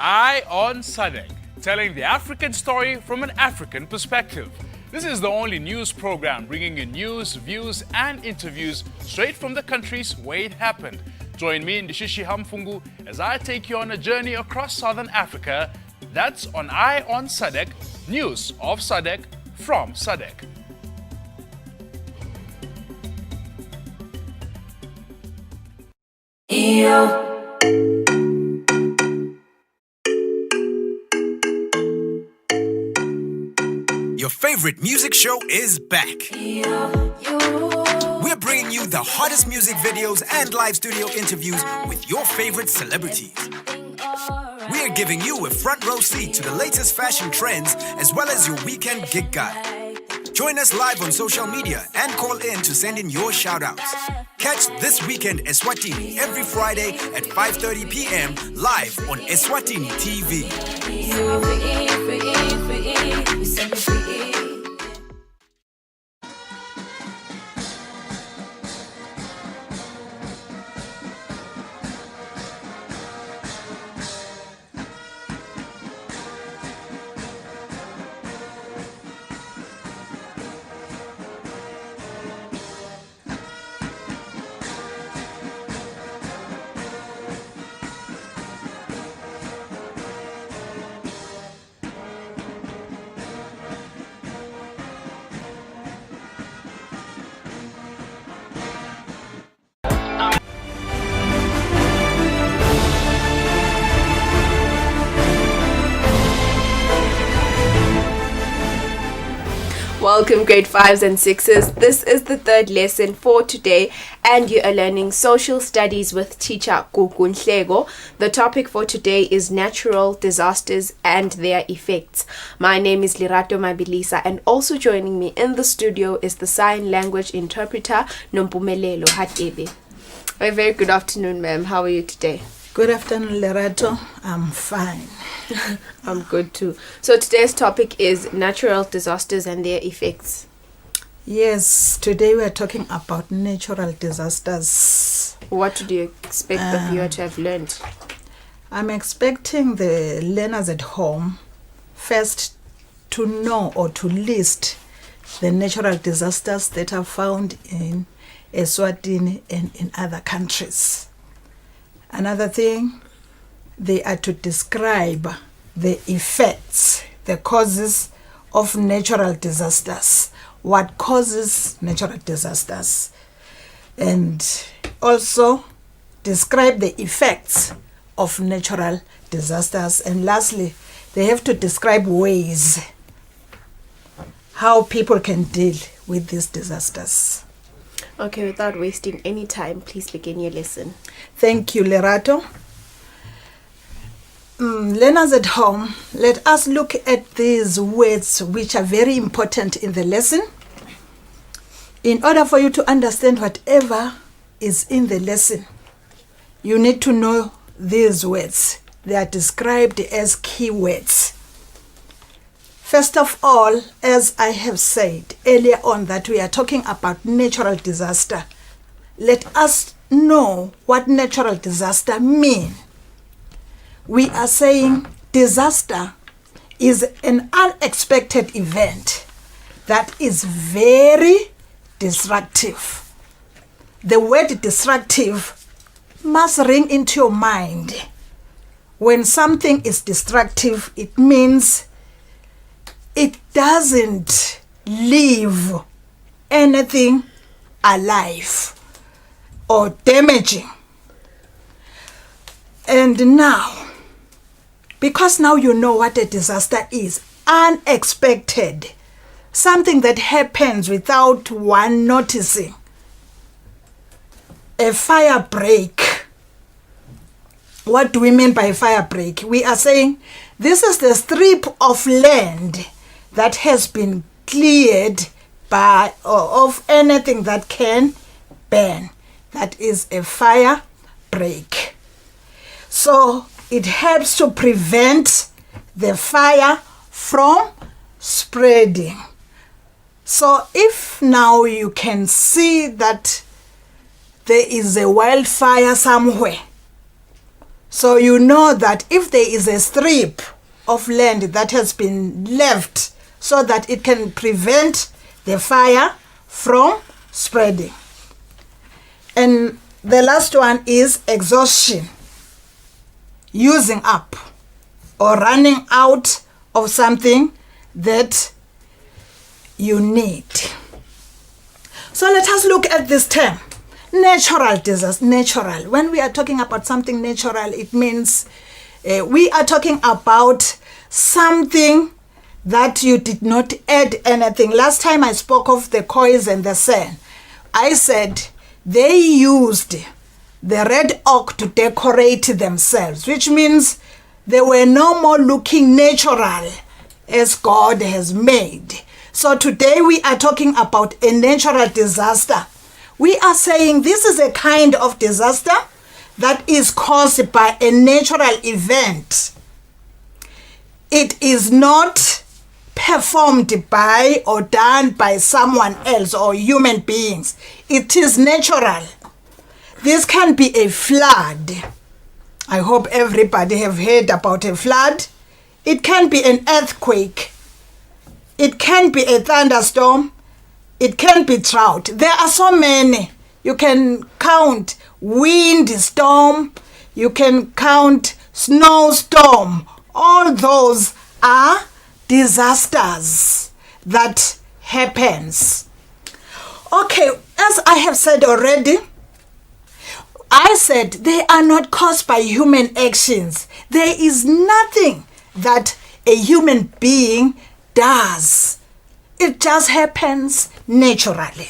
Eye on SADC, telling the African story from an African perspective. This is the only news program bringing you news, views, and interviews straight from the countries where it happened. Join me in Ndishishi Hamfungu as I take you on a journey across Southern Africa. That's on Eye on SADC, news of SADC from SADC. Your favorite music show is back. We're bringing you the hottest music videos and live studio interviews with your favorite celebrities. We are giving you a front row seat to the latest fashion trends as well as your weekend gig guide. Join us live on social media and call in to send in your shout-outs. Catch This Weekend Eswatini every Friday at 5:30 p.m. live on Eswatini TV. Welcome grade 5s and 6s. This is the third lesson for today and you are learning social studies with teacher Gugu Nhlego. The topic for today is natural disasters and their effects. My name is Lerato Mabilisa and also joining me in the studio is the sign language interpreter Nompumelelo Hatebe. A very good afternoon, ma'am. How are you today? Good afternoon, Lerato. I'm fine. I'm good too. So today's topic is natural disasters and their effects. Yes, today we are talking about natural disasters. What do you expect the viewer to have learned? I'm expecting the learners at home first to know or to list the natural disasters that are found in Eswatini and in other countries. Another thing, they are to describe the effects, the causes of natural disasters. What causes natural disasters? And also describe the effects of natural disasters. And lastly, they have to describe ways how people can deal with these disasters. Okay, without wasting any time, please begin your lesson. Thank you, Lerato. Learners at home, let us look at these words which are very important in the lesson. In order for you to understand whatever is in the lesson, you need to know these words. They are described as keywords. First of all, as I have said earlier on that we are talking about natural disaster, let us know what natural disaster means. We are saying disaster is an unexpected event that is very destructive. The word destructive must ring into your mind. When something is destructive, it means it doesn't leave anything alive or damaging. And now, because now you know what a disaster is, unexpected, something that happens without one noticing. A fire break. What do we mean by fire break? We are saying this is the strip of land that has been cleared by of anything that can burn. That is a fire break. So it helps to prevent the fire from spreading. So if now you can see that there is a wildfire somewhere, so you know that if there is a strip of land that has been left so that it can prevent the fire from spreading. And the last one is exhaustion. Using up or running out of something that you need. So let us look at this term. Natural disaster. Natural. When we are talking about something natural, it means we are talking about something that you did not add anything. Last time I spoke of the coins and the sand. I said they used the red oak to decorate themselves, which means they were no more looking natural as God has made. So today we are talking about a natural disaster. We are saying this is a kind of disaster that is caused by a natural event. It is not performed by or done by someone else or human beings. It is natural. This can be a flood. I hope everybody have heard about a flood. It can be an earthquake. It can be a thunderstorm. It can be drought. There are so many. You can count windstorm. You can count snowstorm. All those are disasters that happens. Okay, as I have said already, I said they are not caused by human actions. There is nothing that a human being does. It just happens naturally.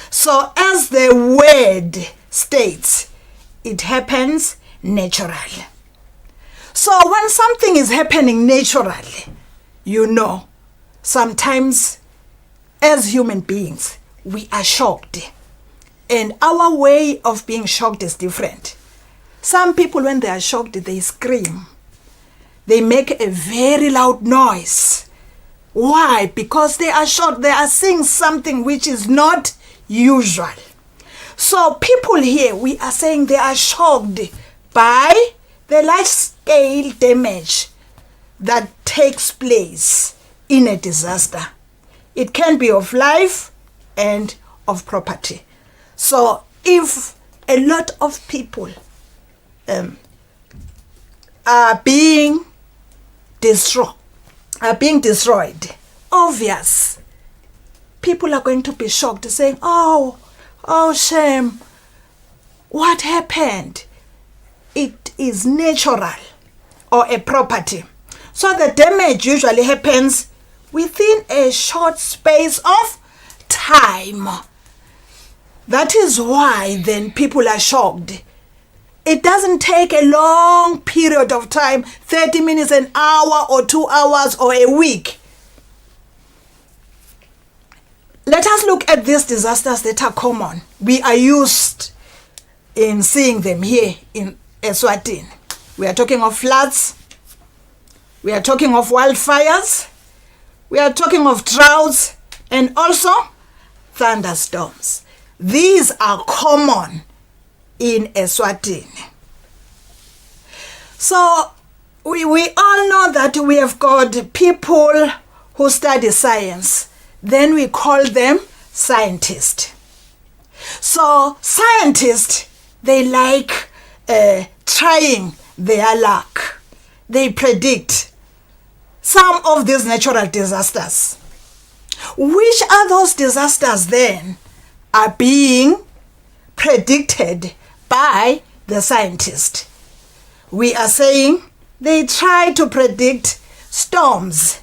So as the word states, it happens naturally. So when something is happening naturally, you know, sometimes as human beings, we are shocked. And our way of being shocked is different. Some people, when they are shocked, they scream. They make a very loud noise. Why? Because they are shocked. They are seeing something which is not usual. So people here, we are saying they are shocked by the large-scale damage that takes place in a disaster. It can be of life and of property. So if a lot of people are being destroyed, obvious, people are going to be shocked, saying, oh shame, what happened? It is natural or a property. So the damage usually happens within a short space of time. That is why then people are shocked. It doesn't take a long period of time, 30 minutes, an hour or 2 hours or a week. Let us look at these disasters that are common. We are used in seeing them here in Eswatini. We are talking of floods. We are talking of wildfires. We are talking of droughts and also thunderstorms. These are common in Eswatini. So we all know that we have got people who study science. Then we call them scientists. So scientists, they like trying their luck. They predict some of these natural disasters. Which are those disasters then are being predicted by the scientist? We are saying they try to predict storms.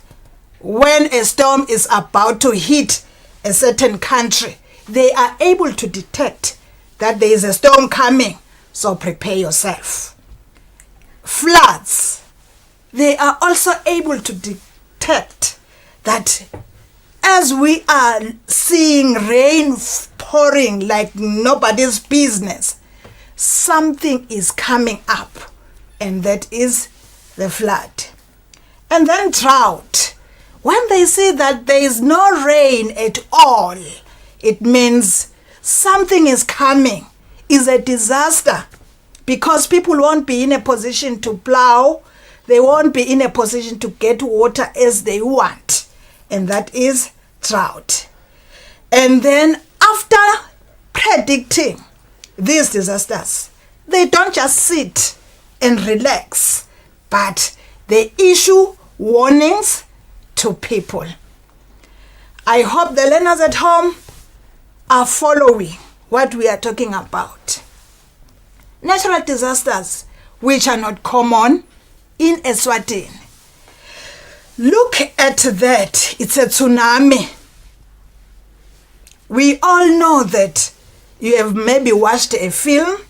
When a storm is about to hit a certain country, they are able to detect that there is a storm coming, so prepare yourself. Floods, they are also able to detect that as we are seeing rain pouring like nobody's business, something is coming up, and that is the flood. And then drought. When they see that there is no rain at all, it means something is coming, is a disaster, because people won't be in a position to plow, they won't be in a position to get water as they want, and that is drought. And then after predicting these disasters, they don't just sit and relax, but they issue warnings to people. I hope the learners at home are following what we are talking about. Natural disasters which are not common in Eswatini. Look at that. It's a tsunami. We all know that you have maybe watched a film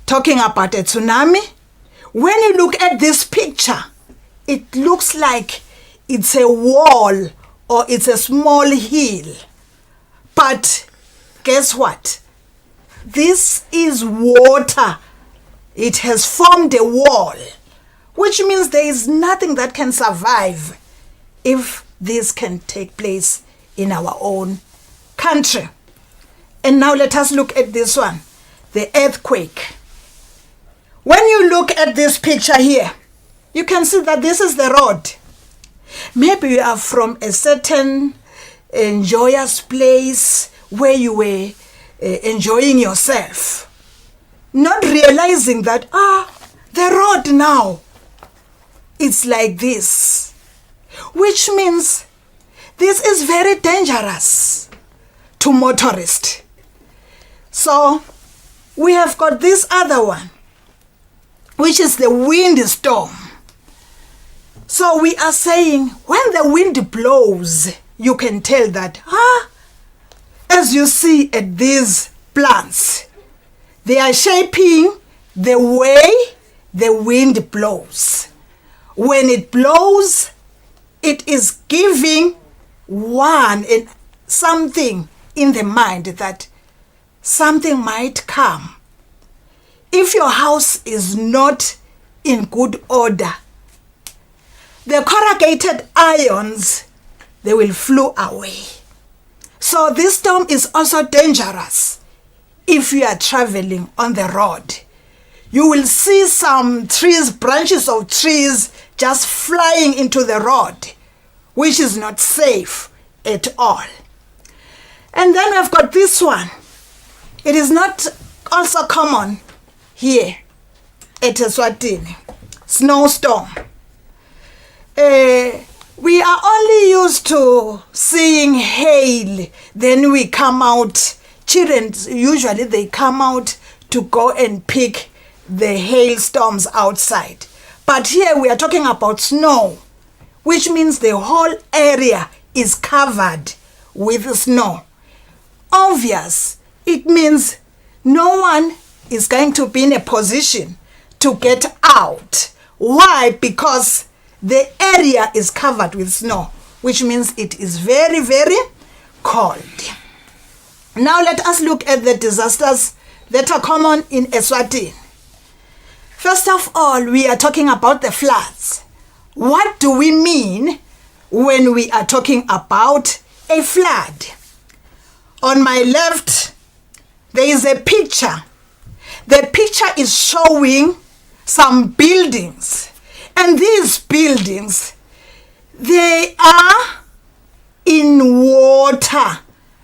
talking about a tsunami. When you look at this picture, it looks like it's a wall or it's a small hill. But guess what? This is water. It has formed a wall, which means there is nothing that can survive if this can take place in our own country. And now let us look at this one, the earthquake. When you look at this picture here, you can see that this is the road. Maybe you are from a certain joyous place where you were enjoying yourself, not realizing that, the road now, it's like this, which means this is very dangerous to motorists. So we have got this other one, which is the windstorm. So we are saying when the wind blows, you can tell that, as you see at these plants, they are shaping the way the wind blows. When it blows, it is giving something in the mind that something might come. If your house is not in good order, the corrugated ions, they will flew away. So this storm is also dangerous if you are traveling on the road. You will see some trees, branches of trees just flying into the road, which is not safe at all. And then we've got this one. It is not also common here at Eswatini, snowstorm. We are only used to seeing hail. Then we come out, children usually they come out to go and pick the hailstorms outside. But here we are talking about snow, which means the whole area is covered with snow. Obvious, it means no one is going to be in a position to get out. Why? Because the area is covered with snow, which means it is very, very cold. Now let us look at the disasters that are common in Eswatini. First of all, we are talking about the floods. What do we mean when we are talking about a flood? On my left, there is a picture. The picture is showing some buildings. And these buildings, they are in water.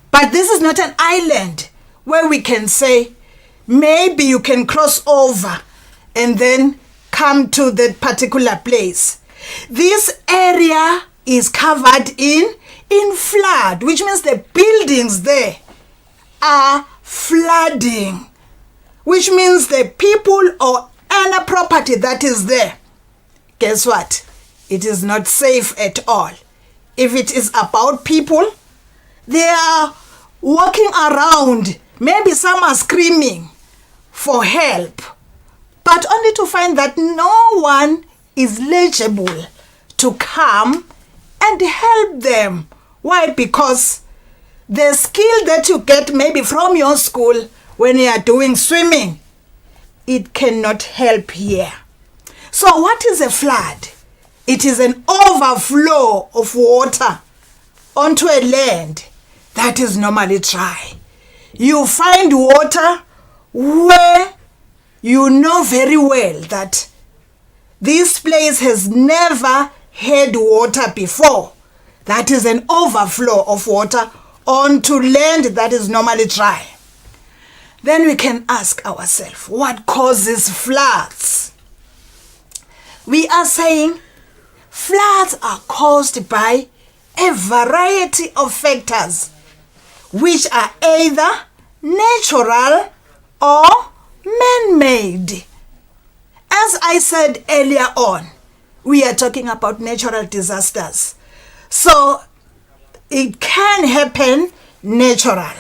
But this is not an island where we can say, maybe you can cross over and then come to that particular place. This area is covered in flood, which means the buildings there are flooding, which means the people or any property that is there, guess what? It is not safe at all. If it is about people, they are walking around. Maybe some are screaming for help, but only to find that no one is legible to come and help them. Why? Because the skill that you get maybe from your school when you are doing swimming, it cannot help here. So what is a flood? It is an overflow of water onto a land that is normally dry. You find water where you know very well that this place has never had water before. That is an overflow of water onto land that is normally dry. Then we can ask ourselves, what causes floods? We are saying floods are caused by a variety of factors, which are either natural or man-made. As I said earlier on, we are talking about natural disasters. So it can happen natural.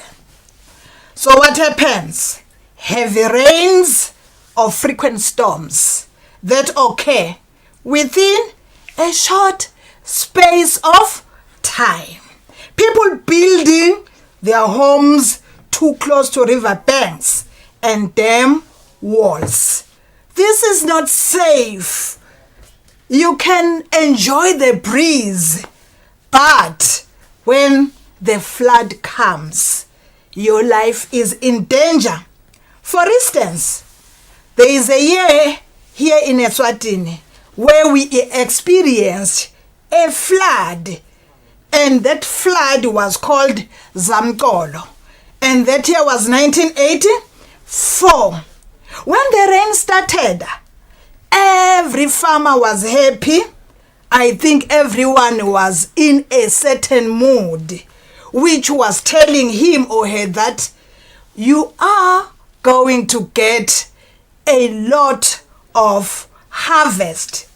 So what happens? Heavy rains or frequent storms. that occur within a short space of time. People building their homes too close to river banks and dam walls. This is not safe. You can enjoy the breeze, but when the flood comes, your life is in danger. For instance, there is a year here in Eswatini where we experienced a flood, and that flood was called Zamkolo, and that year was 1984. When the rain started, every farmer was happy. I think everyone was in a certain mood, which was telling him or her that you are going to get a lot of harvest.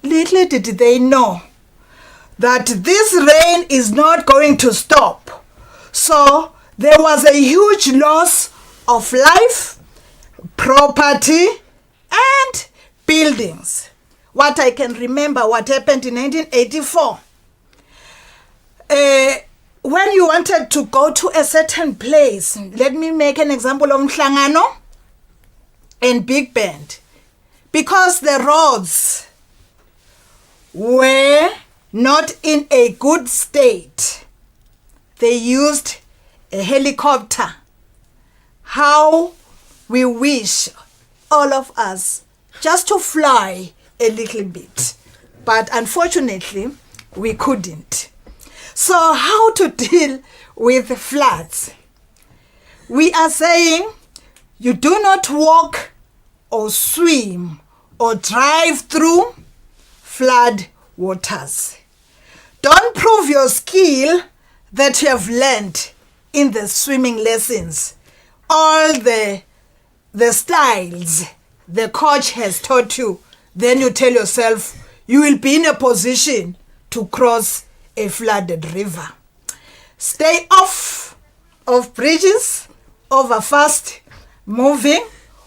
Little did they know that this rain is not going to stop. So there was a huge loss of life, property, and buildings. What I can remember, what happened in 1984, when you wanted to go to a certain place, let me make an example of Mhlangano and Big Bend, because the roads were not in a good state, they used a helicopter. How we wish, all of us, just to fly a little bit, but unfortunately we couldn't. So how to deal with floods? We are saying you do not walk or swim or drive through flood waters. Don't prove your skill that you have learned in the swimming lessons. All the styles the coach has taught you, then you tell yourself you will be in a position to cross a flooded river. Stay off of bridges over fast moving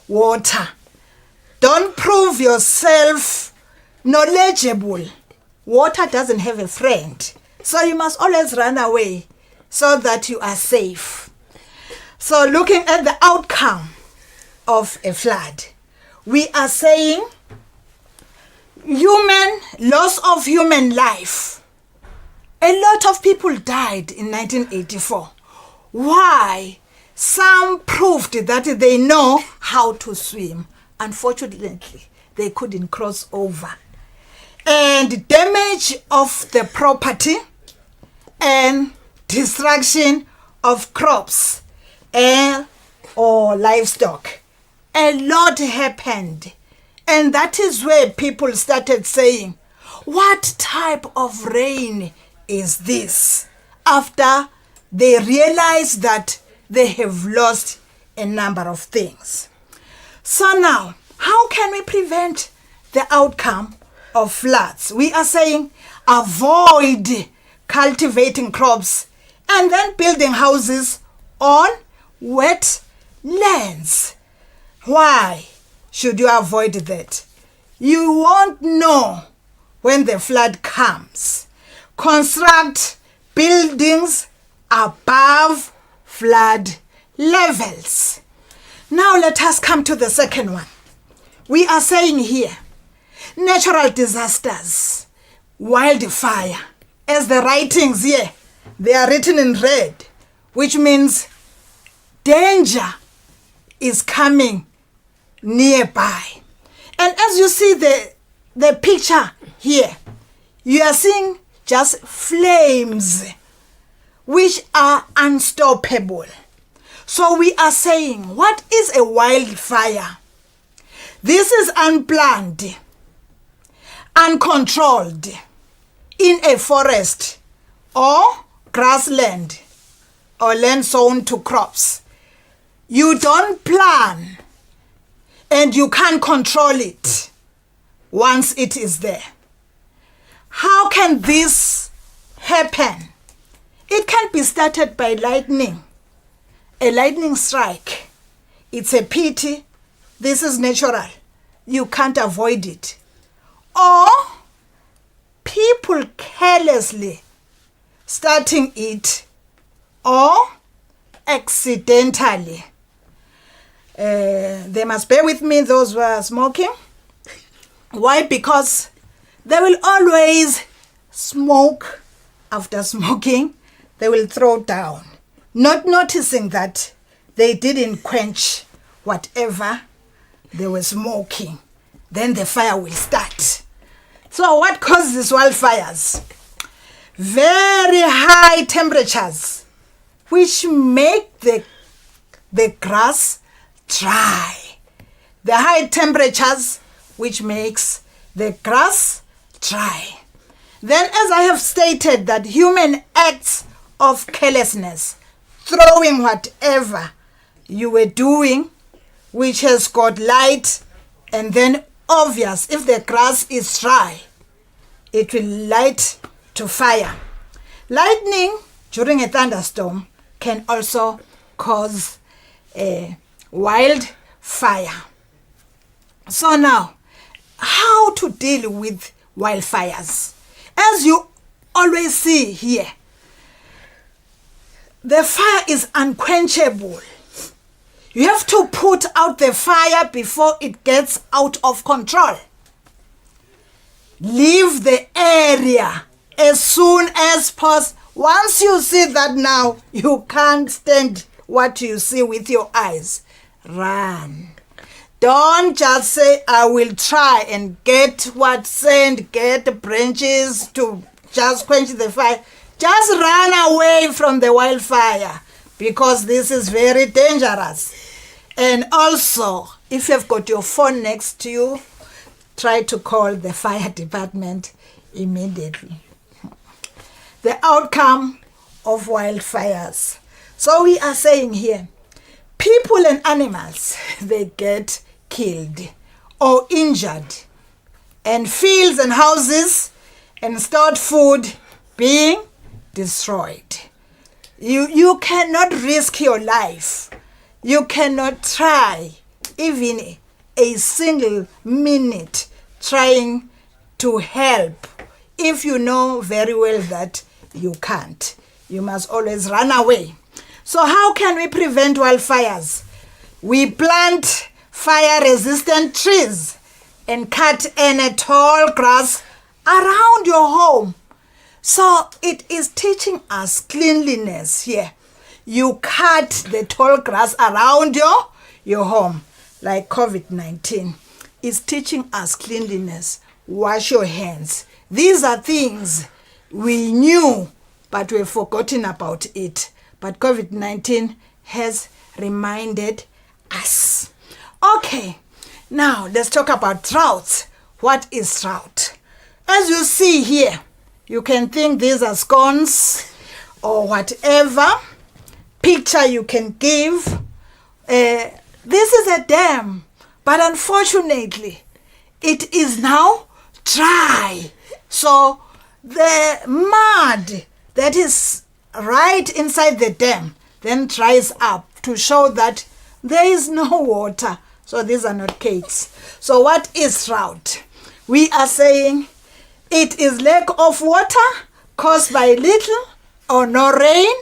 water. Don't prove yourself knowledgeable. Water doesn't have a friend, so you must always run away so that you are safe. So looking at the outcome of a flood, we are saying loss of human life. A lot of people died in 1984. Why? Some proved that they know how to swim. Unfortunately, they couldn't cross over. And damage of the property and destruction of crops or livestock. A lot happened. And that is where people started saying, what type of rain is this? After they realized that they have lost a number of things. So now, how can we prevent the outcome of floods? We are saying avoid cultivating crops and then building houses on wet lands. Why should you avoid that? You won't know when the flood comes. Construct buildings above flood levels. Now let us come to the second one. We are saying here, natural disasters, wildfire. As the writings here, they are written in red, which means danger is coming nearby. And as you see the picture here, you are seeing just flames which are unstoppable. So we are saying, what is a wildfire? This is unplanned, uncontrolled, in a forest or grassland or land sown to crops. You don't plan and you can't control it once it is there. How can this happen? It can be started by lightning. A lightning strike. It's a pity. This is natural. you can't avoid it. Or people carelessly starting it, or accidentally. They must bear with me, those who are smoking. Why? Because they will always smoke. After smoking, they will throw down, not noticing that they didn't quench whatever they were smoking. Then the fire will start. So what causes wildfires? Very high temperatures, which make the grass dry. The high temperatures which makes the grass dry. Then, as I have stated, that human acts of carelessness, throwing whatever you were doing, which has got light, and then obvious, if the grass is dry, it will light to fire. Lightning during a thunderstorm can also cause a wildfire. So now, how to deal with wildfires? As you always see here, the fire is unquenchable. You have to put out the fire before it gets out of control. Leave the area as soon as possible. Once you see that now you can't stand what you see with your eyes, run. Don't just say, I will try and get sand, get branches to just quench the fire. Just run away from the wildfire, because this is very dangerous. And also, if you've got your phone next to you, try to call the fire department immediately. The outcome of wildfires. So we are saying here, people and animals, they get killed or injured, and fields and houses and stored food being destroyed. You cannot risk your life. You cannot try even a single minute trying to help if you know very well that you can't. You must always run away. So how can we prevent wildfires? We plant fire-resistant trees and cut any tall grass around your home. So it is teaching us cleanliness here. You cut the tall grass around your home, like COVID-19 is teaching us cleanliness. Wash your hands. These are things we knew, but we've forgotten about it. But COVID-19 has reminded us. Okay, now let's talk about droughts. What is drought? As you see here, you can think these are scones or whatever picture you can give. This is a dam, but unfortunately, it is now dry. So the mud that is right inside the dam then dries up to show that there is no water. So these are not cakes. So what is drought? We are saying it is lack of water caused by little or no rain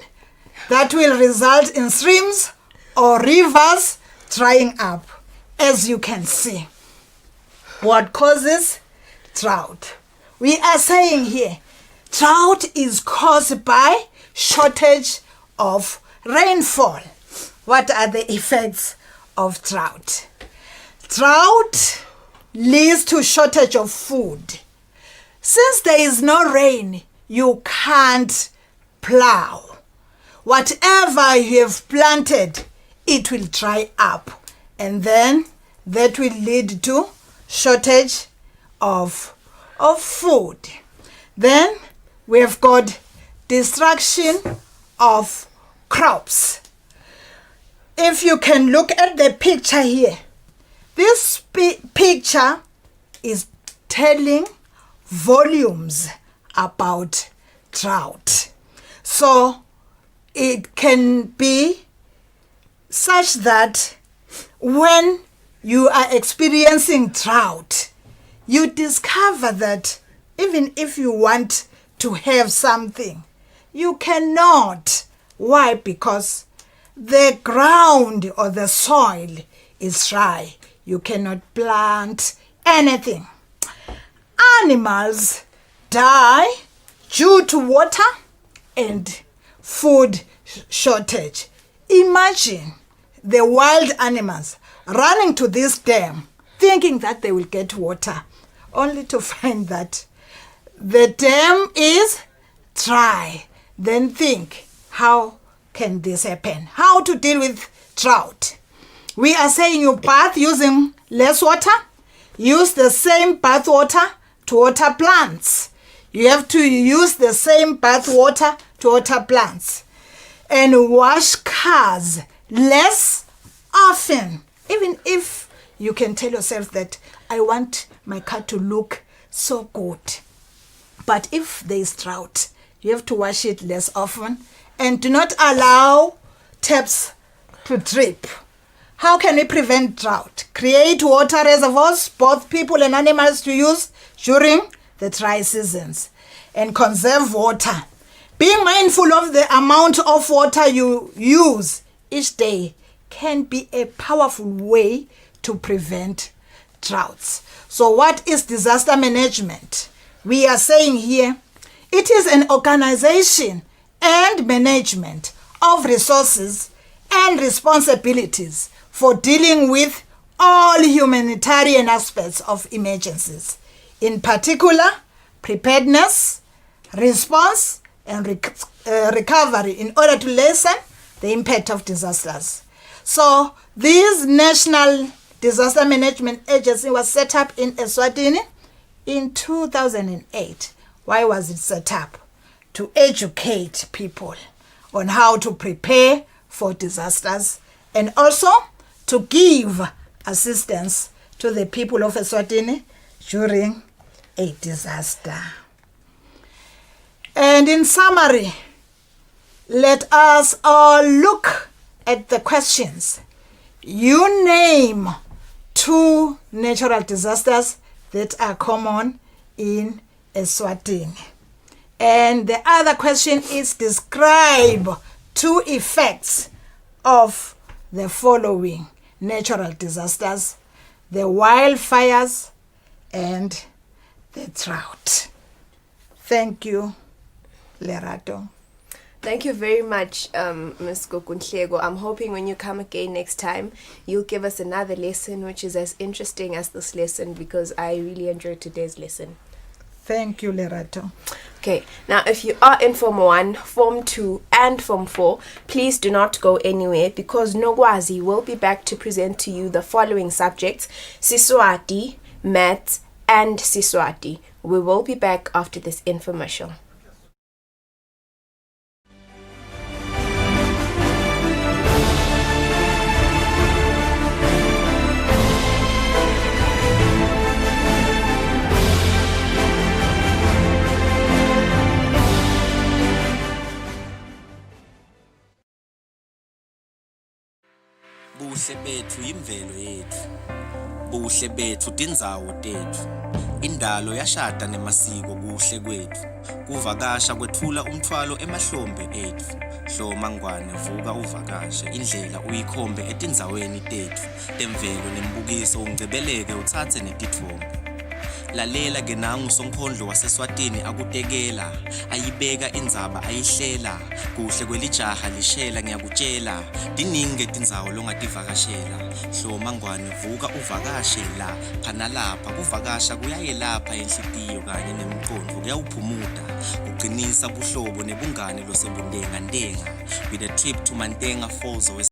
that will result in streams or rivers drying up, as you can see. What causes drought? We are saying here, drought is caused by shortage of rainfall. What are the effects of drought? Drought leads to shortage of food. Since there is no rain, you can't plow. Whatever you have planted, it will dry up, and then that will lead to shortage of food. Then we have got destruction of crops. If you can look at the picture here, this picture is telling volumes about drought. So it can be such that when you are experiencing drought, you discover that even if you want to have something, you cannot. Why? Because the ground or the soil is dry. You cannot plant anything. Animals die due to water and food shortage. Imagine the wild animals running to this dam thinking that they will get water, only to find that the dam is dry. Then think, how can this happen? How to deal with drought? We are saying you bath using less water. Use the same bath water to water plants. You have to use the same bath water to water plants. And wash cars less often. Even if you can tell yourself that I want my car to look so good. But if there is drought, you have to wash it less often. And do not allow taps to drip. How can we prevent drought? Create water reservoirs, both people and animals to use during the dry seasons. And conserve water. Being mindful of the amount of water you use each day can be a powerful way to prevent droughts. So what is disaster management? We are saying here, it is an organization and management of resources and responsibilities for dealing with all humanitarian aspects of emergencies, in particular preparedness, response, and recovery in order to lessen the impact of disasters. So this National Disaster Management Agency was set up in Eswatini in 2008. Why was it set up? To educate people on how to prepare for disasters and also to give assistance to the people of Eswatini during a disaster. And in summary, let us all look at the questions. You name 2 natural disasters that are common in Eswatini. And the other question is describe 2 effects of the following natural disasters: the wildfires and the drought. Thank you, Lerato. Thank you very much, Ms. Gokunhlego. I'm hoping when you come again next time, you'll give us another lesson which is as interesting as this lesson, because I really enjoyed today's lesson. Thank you, Lerato. Okay, now if you are in Form 1, Form 2 and Form 4, please do not go anywhere, because Nogwazi will be back to present to you the following subjects: Siswati, Maths and Siswati. We will be back after this infomercial. Buhle bethu imvelo yethu. Buhle bethu tindzawo tethu. Indalo yashada nemasiko kuhle kwethu. Kuvakasha kwethula umthwalo emahlombe ethu. Hloma ngwane vuka uvakashe indlela uyikhombe etindzaweni tethu. Temvelo nembukiso ungcebeleke uthathe netithombe. Lalela ke nangu sonkondlo waseswatini akutekela, ayibeka indzaba ayihlela, kuhle kwelijaha lishela ngiyakutshela, diningi tindzawo longativakashela, hloma ngwane vuka uvakashe la, phana lapha kuvakasha kuyayelapha enhlitiyo kanye nemqondo kuyawuphumuda, kugcinisa buhlobo nebungane losebundenga ndenga, with a trip to Mantenga Falls.